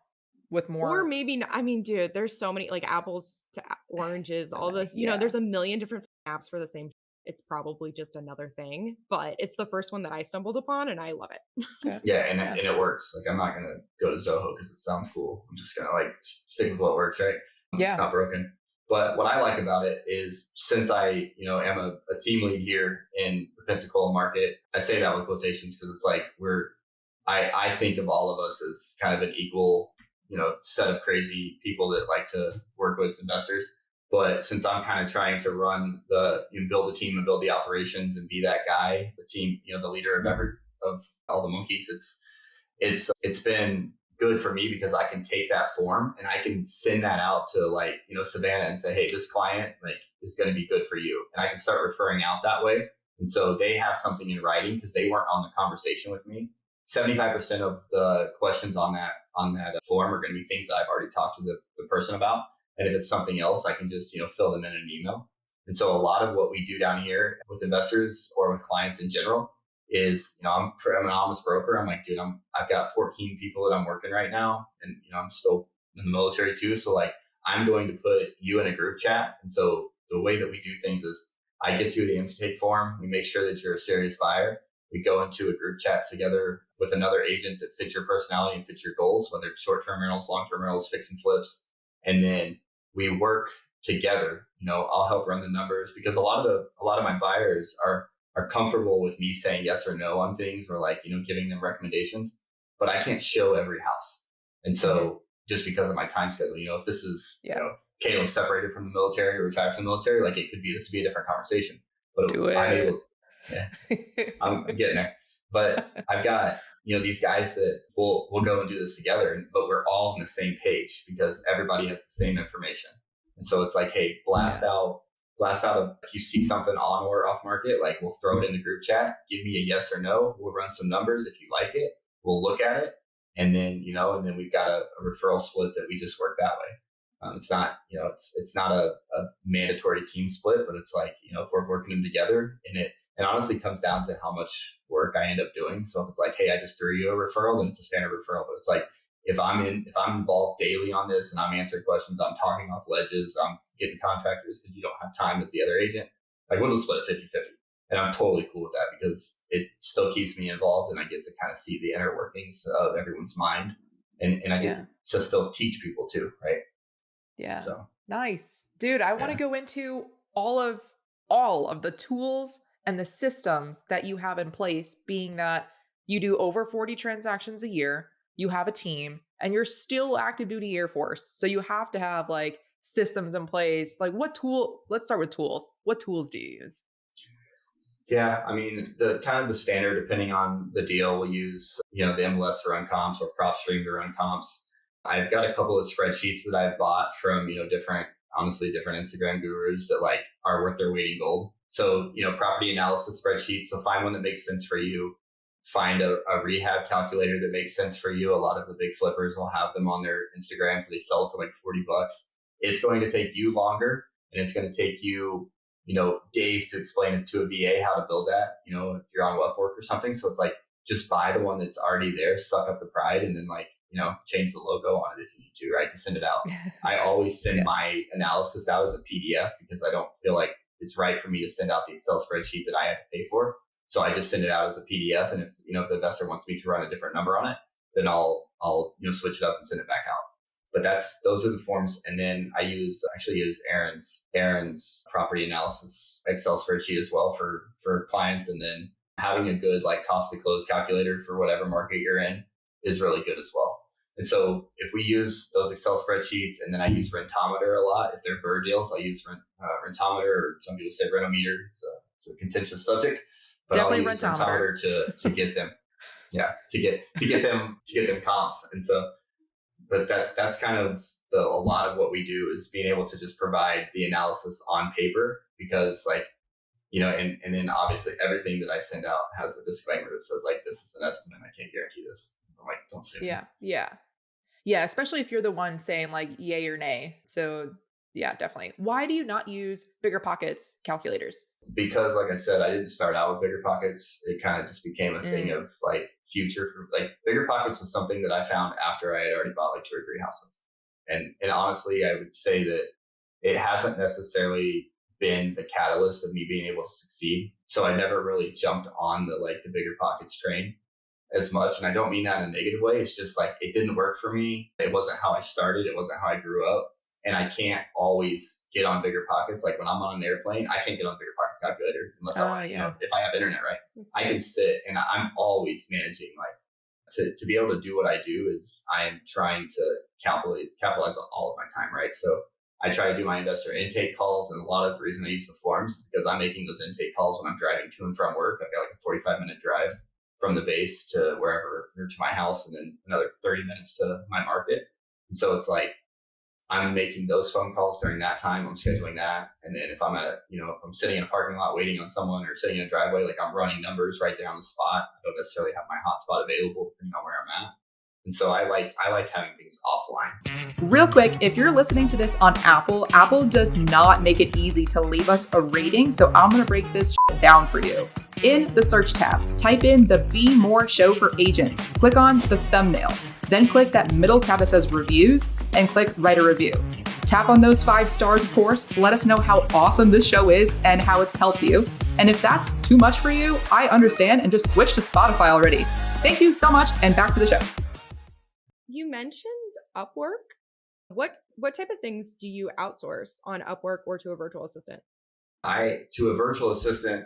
with more. Or maybe not. I mean, dude, there's so many, like apples to oranges, all this, you know, there's a million different apps for the same. It's probably just another thing, but it's the first one that I stumbled upon and I love it. Okay. Yeah, and it works. Like I'm not going to go to Zoho because it sounds cool. I'm just going to like stick with what works, right? It's not broken. But what I like about it is, since I, you know, am a team lead here in the Pensacola market, I say that with quotations because it's like I think of all of us as kind of an equal, you know, set of crazy people that like to work with investors. But since I'm kind of trying to run build the team and build the operations and be that guy, the team, you know, the leader of all the monkeys, it's been good for me because I can take that form and I can send that out to like, you know, Savannah and say, hey, this client like is going to be good for you. And I can start referring out that way. And so they have something in writing because they weren't on the conversation with me. 75% of the questions on that form are going to be things that I've already talked to the person about. And if it's something else, I can just, you know, fill them in an email. And so a lot of what we do down here with investors or with clients in general is, you know, I'm an honest broker. I'm like, dude, I've got 14 people that I'm working right now. And, you know, I'm still in the military too. So like, I'm going to put you in a group chat. And so the way that we do things is I get you the intake form. We make sure that you're a serious buyer. We go into a group chat together with another agent that fits your personality and fits your goals, whether it's short-term rentals, long-term rentals, fix and flips. And then we work together. You know, I'll help run the numbers because a lot of my buyers are comfortable with me saying yes or no on things, or like, you know, giving them recommendations, but I can't show every house. And so just because of my time schedule, you know, if this is, you know, Caleb separated from the military or retired from the military, like this would be a different conversation, but I'm getting there. But I've got, you know, these guys that we'll go and do this together, but we're all on the same page because everybody has the same information. And so it's like, hey, blast out if you see something on or off market, like we'll throw it in the group chat, give me a yes or no. We'll run some numbers. If you like it, we'll look at it. And then, you know, and then we've got a referral split that we just work that way. It's not, you know, it's not a mandatory team split, but it's like, you know, if we're working them together, and it honestly comes down to how much work I end up doing. So if it's like, hey, I just threw you a referral, then it's a standard referral. But it's like, if I'm involved daily on this and I'm answering questions, I'm talking off ledges, I'm getting contractors because you don't have time as the other agent, like we'll just split it 50-50. And I'm totally cool with that because it still keeps me involved and I get to kind of see the inner workings of everyone's mind. And I get to still teach people too, right? Yeah. So. Nice. Dude, I want to go into all of the tools and the systems that you have in place, being that you do over 40 transactions a year, you have a team, and you're still active duty Air Force. So you have to have like systems in place. Like let's start with tools. What tools do you use? Yeah, I mean, the kind of the standard, depending on the deal, we'll use, you know, the MLS to run comps or PropStream to run comps. I've got a couple of spreadsheets that I've bought from, you know, different honestly different Instagram gurus that like are worth their weight in gold. So, property analysis spreadsheets. So find one that makes sense for you. Find a rehab calculator that makes sense for you. A lot of the big flippers will have them on their Instagram, so they sell it for like $40. It's going to take you longer, and it's going to take you, days to explain it to a VA how to build that, if you're on Upwork or something. So it's like, just buy the one that's already there, suck up the pride, and then like, change the logo on it if you need to, right? To send it out. I always send my analysis out as a PDF because I don't feel like it's right for me to send out the Excel spreadsheet that I have to pay for. So I just send it out as a PDF. And if, if the investor wants me to run a different number on it, then I'll switch it up and send it back out. But those are the forms. And then I actually use Aaron's property analysis Excel spreadsheet as well for clients. And then having a good like cost to close calculator for whatever market you're in is really good as well. And so if we use those Excel spreadsheets, and then I use Rentometer a lot. If they're bird deals, I'll use Rentometer, or some people say Rentometer. It's a contentious subject, but definitely I'll use Rentometer to get them, to get them comps. And so, but that's kind of a lot of what we do is being able to just provide the analysis on paper, because like, and then obviously everything that I send out has a disclaimer that says like, this is an estimate. I can't guarantee this. I'm like, don't sue me. Yeah. Especially if you're the one saying like yay or nay. So yeah, definitely. Why do you not use BiggerPockets calculators? Because like I said, I didn't start out with BiggerPockets. It kind of just became a thing of like future for like BiggerPockets was something that I found after I had already bought like 2 or 3 houses. And honestly, I would say that it hasn't necessarily been the catalyst of me being able to succeed. So I never really jumped on the BiggerPockets train as much. And I don't mean that in a negative way. It's just like, it didn't work for me. It wasn't how I started. It wasn't how I grew up. And I can't always get on BiggerPockets. Like when I'm on an airplane, I can't get on BiggerPockets calculator unless if I have internet, right? I can sit, and I'm always managing to be able to do what I do is I am trying to capitalize on all of my time, right? So I try to do my investor intake calls, and a lot of the reason I use the forms because I'm making those intake calls when I'm driving to and from work. I've got like a 45-minute drive from the base to wherever, or to my house, and then another 30 minutes to my market. And so it's like, I'm making those phone calls during that time. I'm scheduling that. And then if I'm if I'm sitting in a parking lot waiting on someone or sitting in a driveway, like I'm running numbers right there on the spot. I don't necessarily have my hotspot available depending on where I'm at. And so I like having things offline. Real quick, if you're listening to this on Apple does not make it easy to leave us a rating. So I'm going to break this down for you. In the search tab, type in the BeMore show for agents. Click on the thumbnail. Then click that middle tab that says reviews and click write a review. Tap on those 5 stars, of course. Let us know how awesome this show is and how it's helped you. And if that's too much for you, I understand, and just switch to Spotify already. Thank you so much, and back to the show. You mentioned Upwork. What type of things do you outsource on Upwork or to a virtual assistant? To a virtual assistant,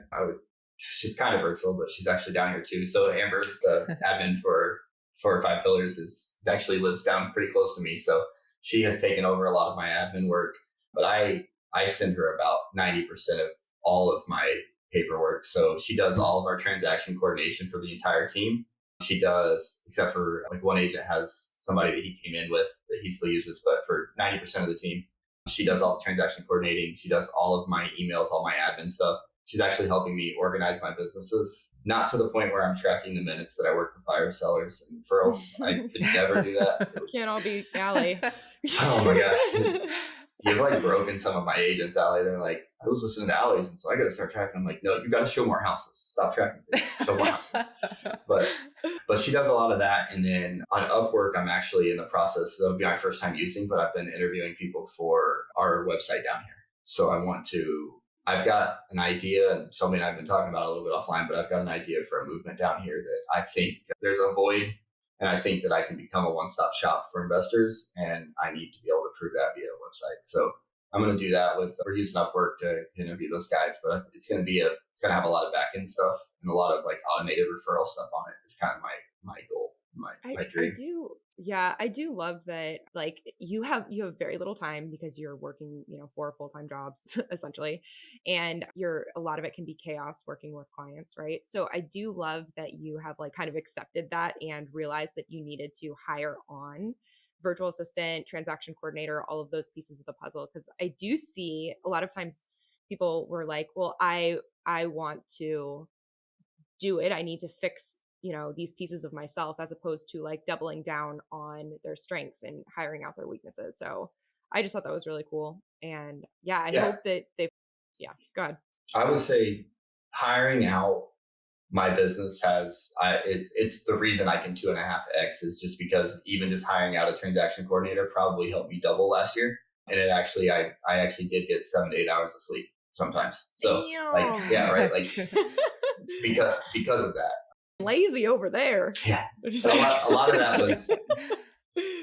she's kind of virtual, but she's actually down here too. So Amber, the admin for 4 or 5 pillars, actually lives down pretty close to me. So she has taken over a lot of my admin work, but I send her about 90% of all of my paperwork. So she does all of our transaction coordination for the entire team. She does, except for like one agent has somebody that he came in with that he still uses, but for 90% of the team, she does all the transaction coordinating. She does all of my emails, all my admin stuff. She's actually helping me organize my businesses, not to the point where I'm tracking the minutes that I work with buyers, sellers, and referrals. I could never do that. Can't all be Allie. Oh my gosh. You've like broken some of my agents, Allie. They're like, I was listening to Allie's, and so I got to start tracking. I'm like, no, you got to show more houses. Stop tracking. Show more houses. But she does a lot of that. And then on Upwork, I'm actually in the process. That'll be my first time using, but I've been interviewing people for our website down here. So I've got an idea, and Shelby and I have been talking about it a little bit offline, but I've got an idea for a movement down here that I think there's a void, and I think that I can become a one-stop shop for investors, and I need to be able to prove that via a website. So I'm going to do that we're using Upwork to interview those guys, but it's going to have a lot of back-end stuff and a lot of like automated referral stuff on it. It's kind of my goal, my dream. I do love that. Like you have very little time because you're working, 4 full-time jobs essentially. And a lot of it can be chaos working with clients, right? So I do love that you have like kind of accepted that and realized that you needed to hire on virtual assistant, transaction coordinator, all of those pieces of the puzzle. Because I do see a lot of times people were like, well, I want to do it. I need to fix, these pieces of myself, as opposed to like doubling down on their strengths and hiring out their weaknesses. So I just thought that was really cool. And yeah, I Yeah. hope that go ahead. I would say hiring out my business it's the reason I can 2.5x is just because even just hiring out a transaction coordinator probably helped me double last year. And I actually did get 7 to 8 hours of sleep sometimes. So like, yeah, right. Like because of that. Lazy over there. Yeah. A lot of that was,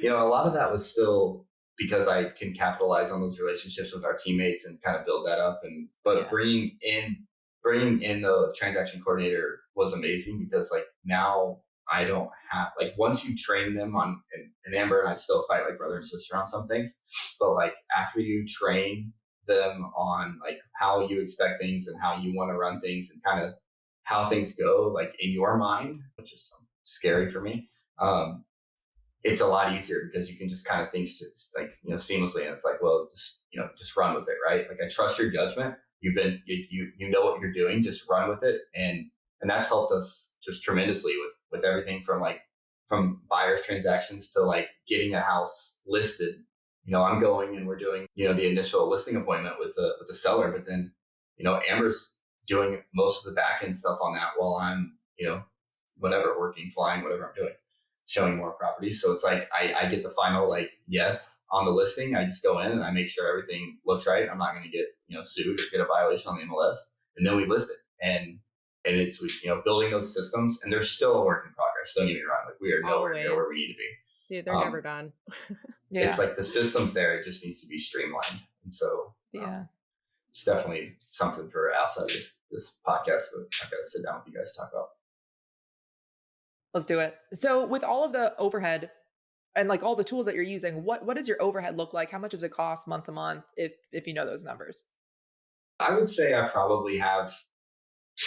a lot of that was still because I can capitalize on those relationships with our teammates and kind of build that up. But bringing in the transaction coordinator was amazing because like now I don't have, like, once you train them on, and Amber and I still fight like brother and sister on some things, but like after you train them on like how you expect things and how you want to run things and kind of how things go like in your mind, which is scary for me. It's a lot easier because you can just kind of think just like, seamlessly. And it's like, well, just run with it. Right. Like I trust your judgment. You know what you're doing, just run with it. And that's helped us just tremendously with everything from buyers transactions to like getting a house listed. I'm going and we're doing, the initial listing appointment with the seller, but then, Amber's doing most of the back end stuff on that while I'm, whatever, working, flying, whatever I'm doing, showing more properties. So it's like, I get the final, like, yes on the listing. I just go in and I make sure everything looks right. I'm not going to get, sued or get a violation on the MLS. And then we list it. And it's, building those systems, and they're still a work in progress. Don't get me wrong. Like we are nowhere near where we need to be. Dude, they're never done. Yeah. It's like the system's there. It just needs to be streamlined. And so, it's definitely something for outside of this podcast, but I've got to sit down with you guys to talk about. Let's do it. So with all of the overhead and like all the tools that you're using, what does your overhead look like? How much does it cost month to month if you know those numbers? I would say I probably have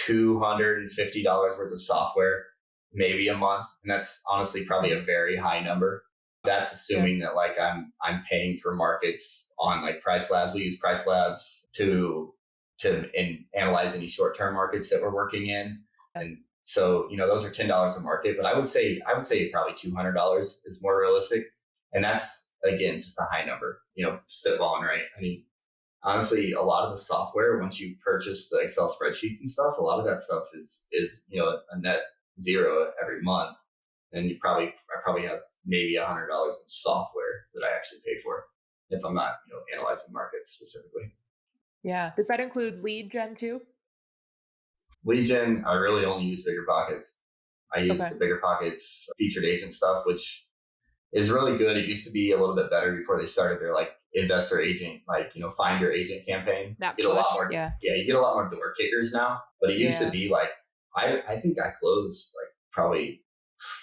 $250 worth of software, maybe a month. And that's honestly probably a very high number. That's assuming that like I'm paying for markets on like Price Labs. We use Price Labs to analyze any short-term markets that we're working in. And so, those are $10 a market, but I would say probably $200 is more realistic. And that's, again, just a high number, spitballing, right? I mean, honestly, a lot of the software, once you purchase the Excel spreadsheets and stuff, a lot of that stuff is a net zero every month. And I probably have maybe $100 in software that I actually pay for if I'm not, analyzing markets specifically. Yeah. Does that include lead gen too? Lead gen, I really only use Bigger Pockets. I use the Bigger Pockets featured agent stuff, which is really good. It used to be a little bit better before they started their like investor agent, like, find your agent campaign. That you get a lot more, you get a lot more door kickers now. But it used to be like, I think I closed like probably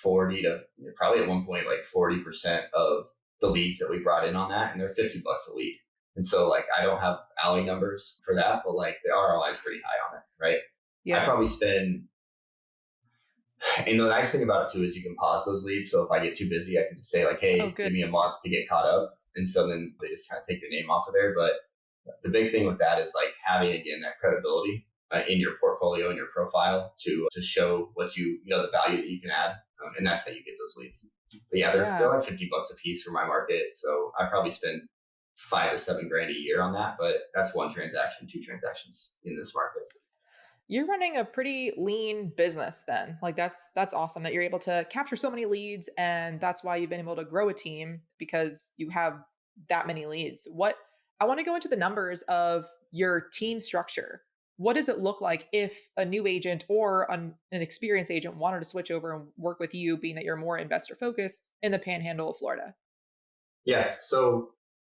40 to probably at one point like 40% of the leads that we brought in on that, and they're $50 a lead. And so like I don't have alley numbers for that, but like the ROI is pretty high on it, right? Yeah. I probably spend, and the nice thing about it too is you can pause those leads. So if I get too busy, I can just say like, hey, give me a month to get caught up. And so then they just kind of take your name off of there. But the big thing with that is like having, again, that credibility in your portfolio and your profile to show what the value that you can add. And that's how you get those leads. But yeah, they're like $50 a piece for my market. So I probably spend $5 to $7 grand a year on that, but that's one transaction, 2 transactions in this market. You're running a pretty lean business then. Like that's awesome that you're able to capture so many leads, and that's why you've been able to grow a team, because you have that many leads. I want to go into the numbers of your team structure. What does it look like if a new agent or an experienced agent wanted to switch over and work with you, being that you're more investor focused in the Panhandle of Florida? Yeah. So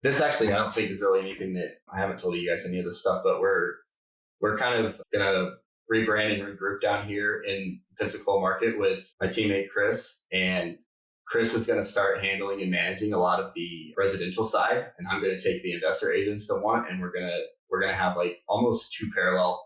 this actually, I don't think is really anything that I haven't told you guys any of this stuff, but we're kind of going to rebrand and regroup down here in the Pensacola market with my teammate, Chris. And Chris is going to start handling and managing a lot of the residential side. And I'm going to take the investor agents to one, and we're going to have like almost 2 parallel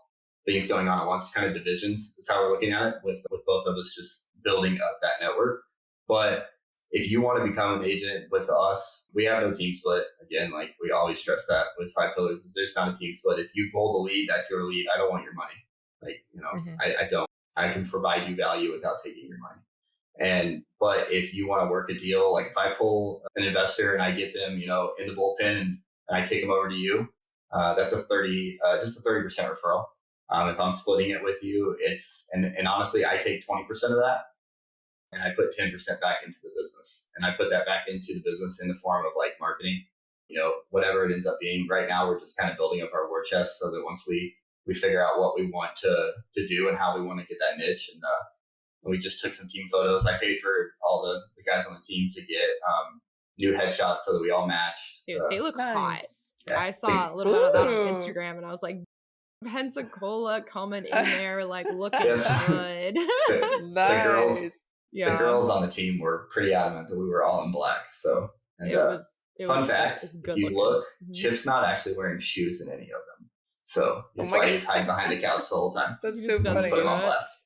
things going on at once, kind of divisions. That's how we're looking at it with both of us just building up that network. But if you want to become an agent with us, we have no team split. Again, like we always stress that with 5 pillars, there's not a team split. If you pull the lead, that's your lead. I don't want your money. Like, I don't. I can provide you value without taking your money. But if you want to work a deal, like if I pull an investor and I get them, in the bullpen and I kick them over to you, that's just a 30% referral. If I'm splitting it with you, and honestly, I take 20% of that and I put 10% back into the business. And I put that back into the business in the form of like marketing, whatever it ends up being. Right now, we're just kind of building up our war chest so that once we figure out what we want to do and how we want to get that niche. And we just took some team photos. I paid for all the guys on the team to get new headshots so that we all matched. Dude, they look hot. Yeah, I saw a little bit of that on Instagram and I was like, Pensacola coming in there, like looking good. The girls on the team were pretty adamant that we were all in black. So, fun fact, if you look, Chip's not actually wearing shoes in any of them. So that's why he's hiding behind the couch the whole time. That's so funny. Put him on blast.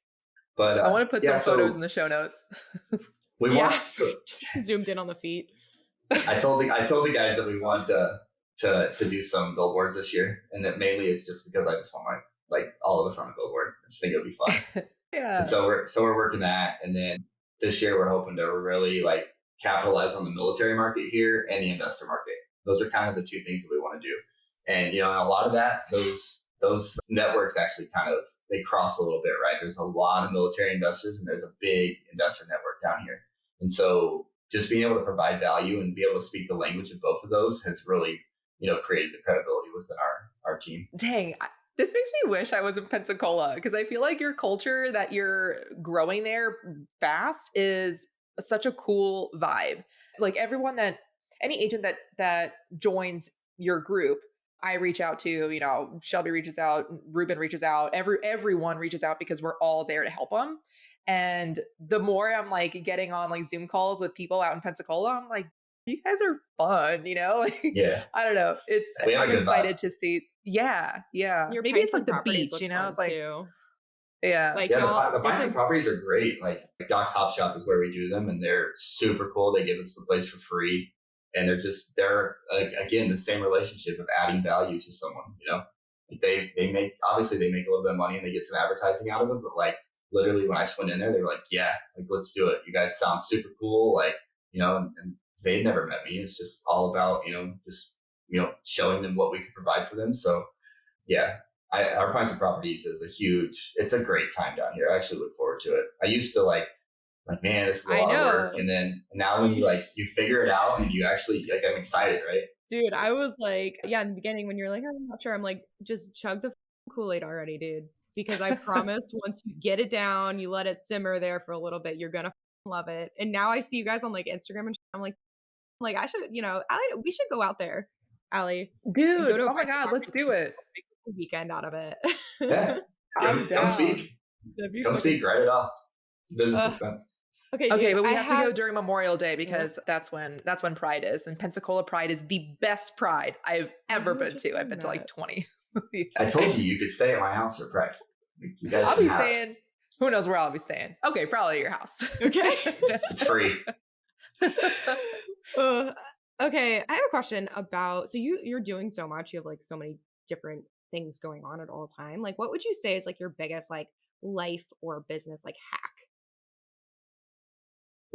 But I want to put some photos in the show notes. Zoomed in on the feet. I told the guys that we want to do some billboards this year, and that mainly it's just because I just want all of us on a billboard. I just think it'll be fun. Yeah. And so we're working that, and then this year we're hoping to really capitalize on the military market here and the investor market. Those are kind of the two things that we want to do. And a lot of that, those networks actually they cross a little bit, right? There's a lot of military investors and there's a big investor network down here. And so just being able to provide value and be able to speak the language of both of those has really, created the credibility within our team. Dang, this makes me wish I was in Pensacola, because I feel like your culture that you're growing there fast is such a cool vibe. Like any agent that joins your group, I reach out to, Shelby reaches out, Ruben reaches out, everyone reaches out because we're all there to help them. And the more I'm getting on Zoom calls with people out in Pensacola, I'm like, you guys are fun, Yeah. I don't know. I'm excited to see. Yeah. Maybe it's like the beach, it's like, too. Yeah. The Pints and properties are great. Like Doc's Hop Shop is where we do them, and they're super cool. They give us the place for free. And they're again, the same relationship of adding value to someone, they make a little bit of money and they get some advertising out of it. But literally when I went in there, they were like, yeah, let's do it. You guys sound super cool. And they'd never met me. It's just all about, showing them what we could provide for them. So yeah, our Pints and Properties is it's a great time down here. I actually look forward to it. I used to man, this is a lot of work. And then now when you figure it out and you actually I'm excited, right? Dude, I was in the beginning when you're like, I'm not sure. I'm like, just chug the Kool-Aid already, dude. Because I promise once you get it down, you let it simmer there for a little bit, you're going to love it. And now I see you guys on Instagram and I'm like, I should, Allie, we should go out there, Allie. Dude, oh my God, let's do it. Make a weekend out of it. Yeah. Come speak. Come speak, write it off. It's a business expense. Okay, but we have to go during Memorial Day because that's when Pride is. And Pensacola Pride is the best Pride I've ever been to. I've been to 20. Yeah. I told you could stay at my house for Pride. You guys I'll be staying. Who knows where I'll be staying? Okay, probably at your house. Okay. It's free. Okay, I have a question about, so you're doing so much. You have so many different things going on at all time. What would you say is your biggest life or business hack?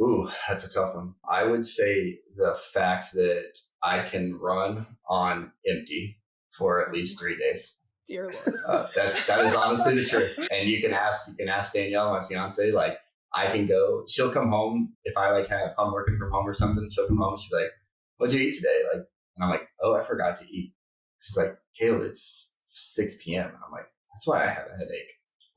Ooh, that's a tough one. I would say the fact that I can run on empty for at least 3 days. Dear Lord. That is honestly the truth. And you can ask Danielle, my fiance, I can go, she'll come home if if I'm working from home or something, she'll come home and she'll be like, what'd you eat today? And I'm like, oh, I forgot to eat. She's like, Caleb, it's 6 p.m. And I'm like, that's why I have a headache.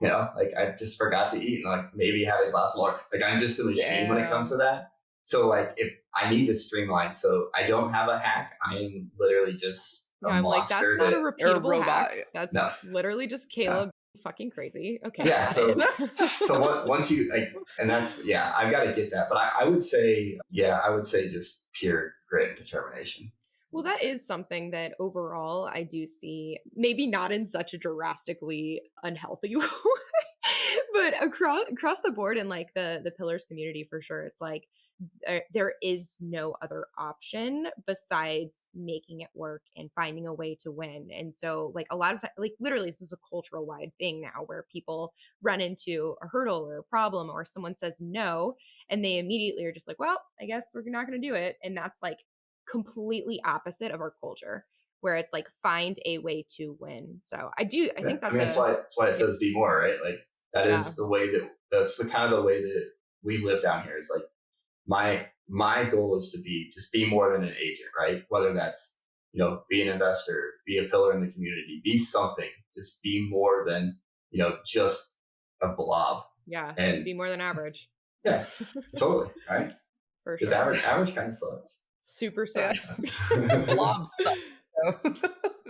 I just forgot to eat and maybe have a glass of water. I'm just a machine when it comes to that. So if I need to streamline, so I don't have a hack. I am literally just a monster. That's not a repeatable hack. That's literally just Caleb fucking crazy. Okay. Yeah. So once you and that's, I've got to get that. But I would say just pure grit and determination. Well, that is something that overall I do see, maybe not in such a drastically unhealthy way, but across the board in the pillars community for sure. It's there is no other option besides making it work and finding a way to win. And so like a lot of like literally this is a cultural wide thing now where people run into a hurdle or a problem or someone says no and they immediately are just like, well, I guess we're not going to do it. And that's like completely opposite of our culture where it's like find a way to win. So I think that's that's why it says be more, right? Like that is the way that's the kind of the way that we live down here. Is like my goal is to be more than an agent, right? Whether that's, be an investor, be a pillar in the community, be something, just be more than, just a blob. Yeah. And be more than average. Yeah, totally. Right. For Because sure. average kind of sucks. Super sucks. Blob sucks. So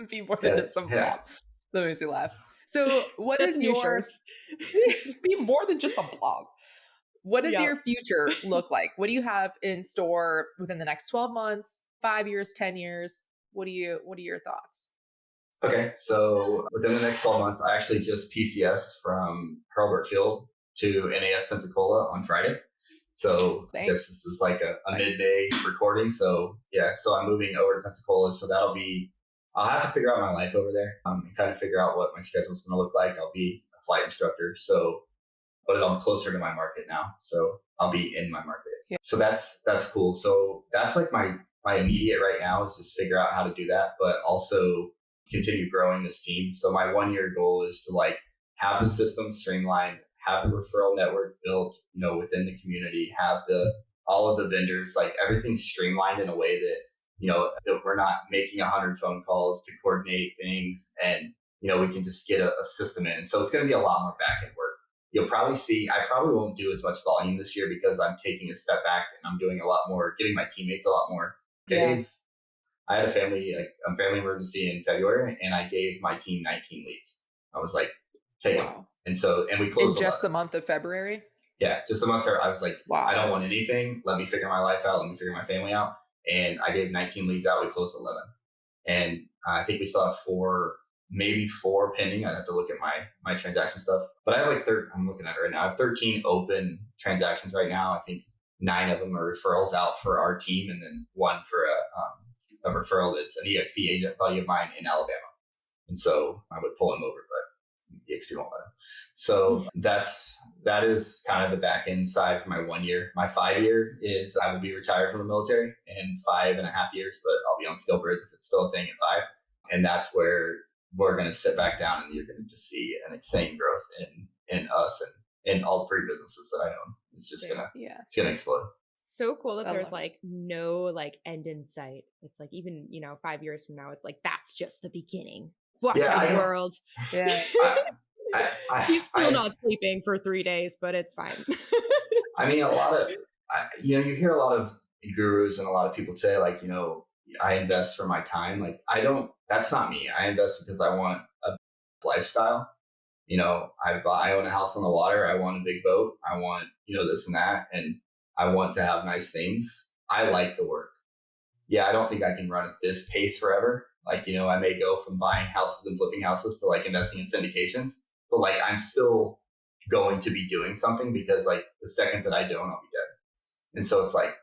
be more than just a blob. Yeah. That makes me laugh. So what That's is new your shirts. be more than just a blob? What does Yep. your future look like? What do you have in store within the next 12 months, 5 years, 10 years? What are your thoughts? Okay, so within the next 12 months, I actually just PCS'd from Hurlburt Field to NAS Pensacola on Friday. So I guess this is like a nice midday recording. So yeah, so I'm moving over to Pensacola. So I'll have to figure out my life over there and kind of figure out what my schedule is going to look like. I'll be a flight instructor. But I'm closer to my market now. So I'll be in my market. Yeah. So that's cool. So that's like my immediate right now is just figure out how to do that, but also continue growing this team. So my 1-year goal is to like have the system streamlined, have the referral network built, within the community, have all of the vendors, like everything's streamlined in a way that, that we're not making 100 phone calls to coordinate things and, we can just get a system in. And so it's going to be a lot more back end work. You'll probably see, I probably won't do as much volume this year because I'm taking a step back and I'm doing a lot more, giving my teammates a lot more. I had a family emergency in February and I gave my team 19 leads. I was like, take them. And we closed in just the month of February. Yeah. Just a month. I was like, wow, I don't want anything. Let me figure my life out. Let me figure my family out. And I gave 19 leads out. We closed 11. And I think we still have maybe four pending. I'd have to look at my transaction stuff, but I have I'm looking at it right now. I have 13 open transactions right now. I think 9 of them are referrals out for our team. And then 1 for a referral that's an EXP agent buddy of mine in Alabama. And so I would pull him over, but EXP won't let him. So that is kind of the back end side for my 1 year. My 5 year is I will be retired from the military in 5.5 years, but I'll be on skill bridge if it's still a thing at 5. And that's where we're going to sit back down and you're going to just see an insane growth in us and in all 3 businesses that I own. It's just it's going to explode. So cool that there's like no like end in sight. It's like even, 5 years from now, it's like, that's just the beginning. Watch the world. Yeah. He's still not sleeping for 3 days, but it's fine. I mean, you hear a lot of gurus and a lot of people say like, I invest for my time. Like that's not me. I invest because I want a lifestyle. I own a house on the water. I want a big boat. I want, this and that. And I want to have nice things. I like the work. Yeah. I don't think I can run at this pace forever. Like, I may go from buying houses and flipping houses to like investing in syndications, but like, I'm still going to be doing something because like the second that I don't, I'll be dead. And so it's like,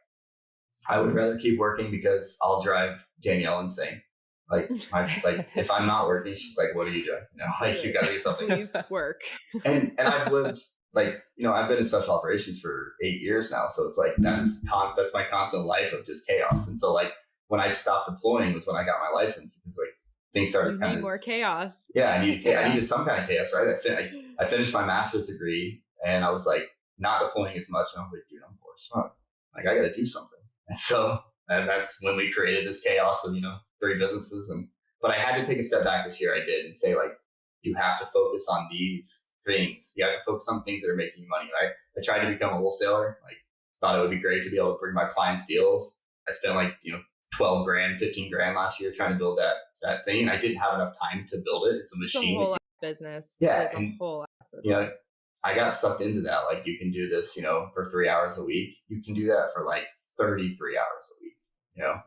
I would rather keep working because I'll drive Danielle insane. Like if I'm not working, she's like, what are you doing? You got to do something. Please work. and I've lived I've been in special operations for 8 years now. So it's like, that's my constant life of just chaos. And so like when I stopped deploying was when I got my license because like things started kind of more chaos. Yeah. I needed some kind of chaos, right? I finished my master's degree and I was like not deploying as much. And I was like, dude, I'm bored as fuck. Like I got to do something. And that's when we created this chaos of, 3 businesses. But I had to take a step back this year. I did and say like, you have to focus on these things. You have to focus on things that are making you money. Right? I tried to become a wholesaler. Like thought it would be great to be able to bring my clients deals. I spent like, 12 grand, 15 grand last year trying to build that thing. And I didn't have enough time to build it. It's a machine. It's a whole business. Yeah. It's a whole business. I got sucked into that. Like you can do this, for 3 hours a week. You can do that for like 33 hours a week, Yeah.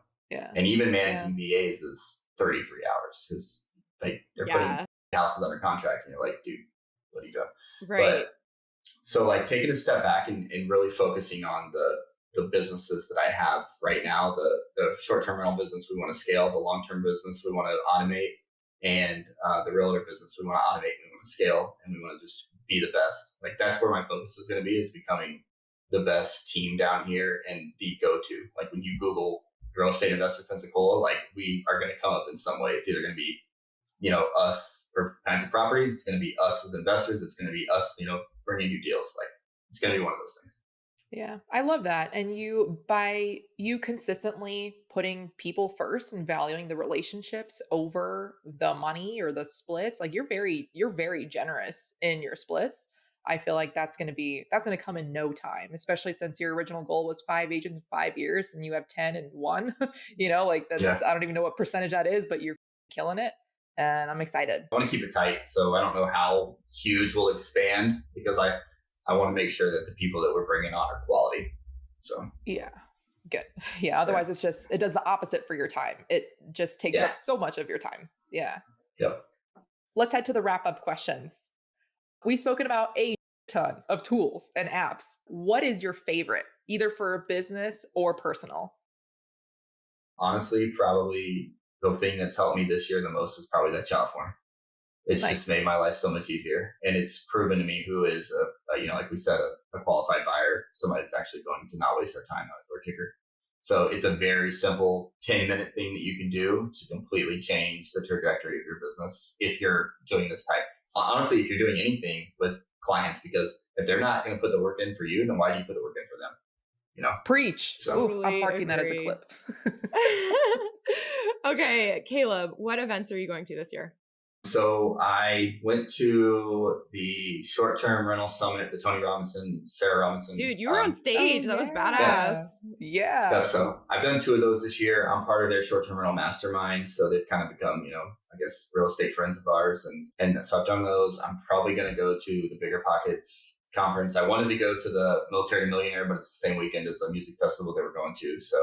And even managing VAs is 33 hours because like they're putting houses under contract and you're like, dude, what are you doing? Right. But so like taking a step back and really focusing on the businesses that I have right now, the short-term rental business we want to scale, the long-term business we want to automate, and the realtor business we want to automate, we want to scale, and we want to just be the best. Like that's where my focus is going to be, is becoming the best team down here and the go-to. Like when you Google real estate investor Pensacola, like we are going to come up in some way. It's either going to be, us for kinds of properties. It's going to be us as investors. It's going to be us, bringing you deals. Like it's going to be one of those things. Yeah, I love that. And by you consistently putting people first and valuing the relationships over the money or the splits, like you're very generous in your splits. I feel like that's going to come in no time, especially since your original goal was 5 agents in 5 years and you have 10 in 1, like that's, Yeah. I don't even know what percentage that is, but you're killing it. And I'm excited. I want to keep it tight. So I don't know how huge we'll expand, because I want to make sure that the people that we're bringing on are quality. So yeah, good. Yeah. Otherwise it does the opposite for your time. It just takes up so much of your time. Yeah. Yep. Let's head to the wrap up questions. We've spoken about a ton of tools and apps. What is your favorite, either for business or personal? Honestly, probably the thing that's helped me this year the most is probably that Jot Form. It's just made my life so much easier. And it's proven to me who is, like we said, a qualified buyer, somebody that's actually going to not waste their time on a door kicker. So it's a very simple 10-minute thing that you can do to completely change the trajectory of your business if you're doing this type. Honestly, if you're doing anything with clients, because if they're not going to put the work in for you, then why do you put the work in for them? Preach. So ooh, I'm marking that as a clip. Okay, Caleb, what events are you going to this year? So I went to the short-term rental summit, the Tony Robinson, Sarah Robinson. Dude, you were on stage. That was badass. Yeah. So I've done 2 of those this year. I'm part of their short-term rental mastermind. So they've kind of become, I guess, real estate friends of ours. And so I've done those. I'm probably going to go to the Bigger Pockets conference. I wanted to go to the Military Millionaire, but it's the same weekend as the music festival that we're going to. So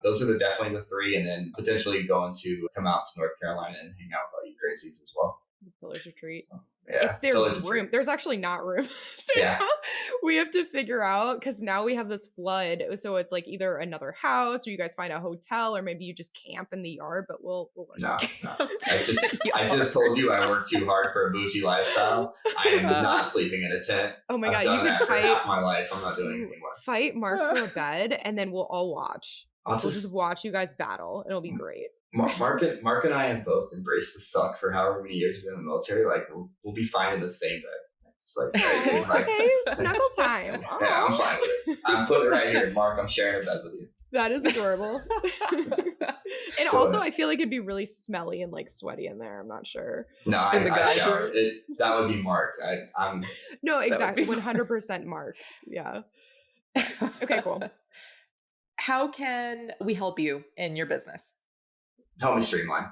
those are definitely the 3, and then potentially going to come out to North Carolina and hang out with you crazies as well. The Pillars Retreat. So, yeah, if there's room, there's actually not room. So now we have to figure out, because now we have this flood. So it's like either another house, or you guys find a hotel, or maybe you just camp in the yard. But we'll No. I just told you I work too hard for a bougie lifestyle. I am not sleeping in a tent. Oh my God, you could fight half my life. I'm not doing it anymore. Fight Mark for a bed, and then we'll all watch. We'll just watch you guys battle. It'll be great. Mark and I have both embraced the suck for however many years we've been in the military. Like we'll be fine in the same bed. It's like, okay, snuggle time. Yeah, I'm fine with it. I'm putting it right here, Mark. I'm sharing a bed with you. That is adorable. And also, I feel like it'd be really smelly and like sweaty in there. I'm not sure. No, I shower. That would be Mark. I'm. No, exactly. 100% Mark. Yeah. Okay, cool. How can we help you in your business? Help me streamline.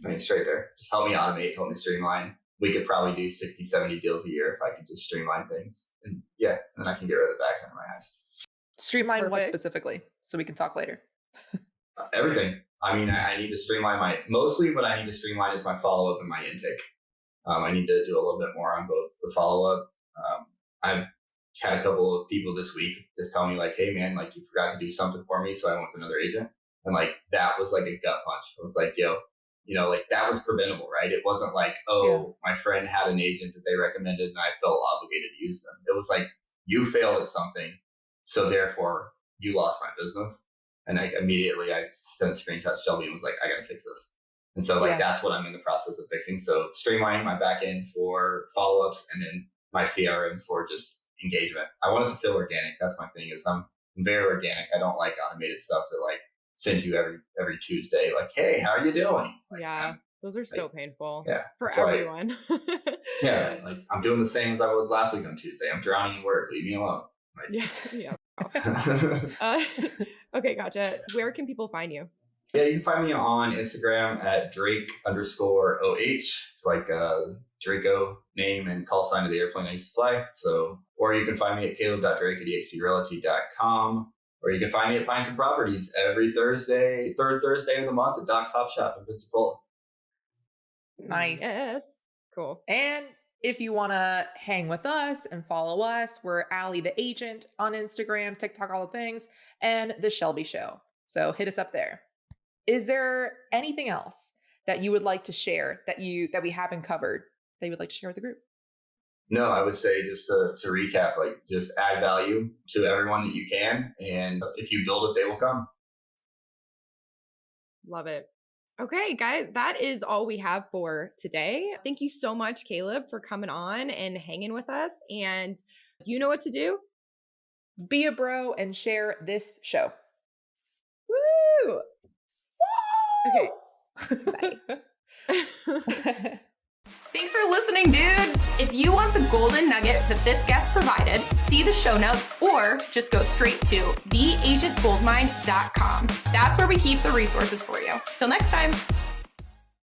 I mean, straight there. Just help me automate, help me streamline. We could probably do 60, 70 deals a year if I could just streamline things. And then I can get rid of the bags under my eyes. Streamline what specifically? So we can talk later. Everything. I mean, I need to streamline mostly what I need to streamline is my follow-up and my intake. I need to do a little bit more on both the follow-up. I've had a couple of people this week just tell me like, hey man, like you forgot to do something for me. So I went to another agent, and like, that was like a gut punch. I was like, yo, like that was preventable, right? It wasn't like, my friend had an agent that they recommended and I felt obligated to use them. It was like, you failed at something, so therefore you lost my business. And like immediately I sent a screenshot to Shelby and was like, I got to fix this. And so like, that's what I'm in the process of fixing. So streamlining my back end for follow-ups, and then my CRM for just engagement. I want it to feel organic. That's my thing, is I'm very organic. I don't like automated stuff that like sends you every Tuesday, like, hey, how are you doing? Like, those are so painful. Yeah. For everyone. Like I'm doing the same as I was last week on Tuesday. I'm drowning in work. Leave me alone. Yeah. Okay, gotcha. Where can people find you? Yeah, you can find me on Instagram at Drake_OH. It's like Draco name and call sign of the airplane I used to fly. So, or you can find me at caleb.drake@exprealty.com, or you can find me at Pines and Properties every third Thursday of the month at Doc's Hop Shop in Pensacola. Nice. Yes. Cool. And If you want to hang with us and follow us, we're Allie the Agent on Instagram, TikTok, all the things, and The Shelby Show. So hit us up there. Is there anything else that you would like to share that we haven't covered that you would like to share with the group? No, I would say just to recap, like just add value to everyone that you can. And if you build it, they will come. Love it. Okay, guys, that is all we have for today. Thank you so much, Caleb, for coming on and hanging with us. And you know what to do. Be a bro and share this show. Woo! Okay. Bye. Thanks for listening, dude. If you want the golden nugget that this guest provided, see the show notes or just go straight to theagentgoldmine.com. That's where we keep the resources for you. Till next time.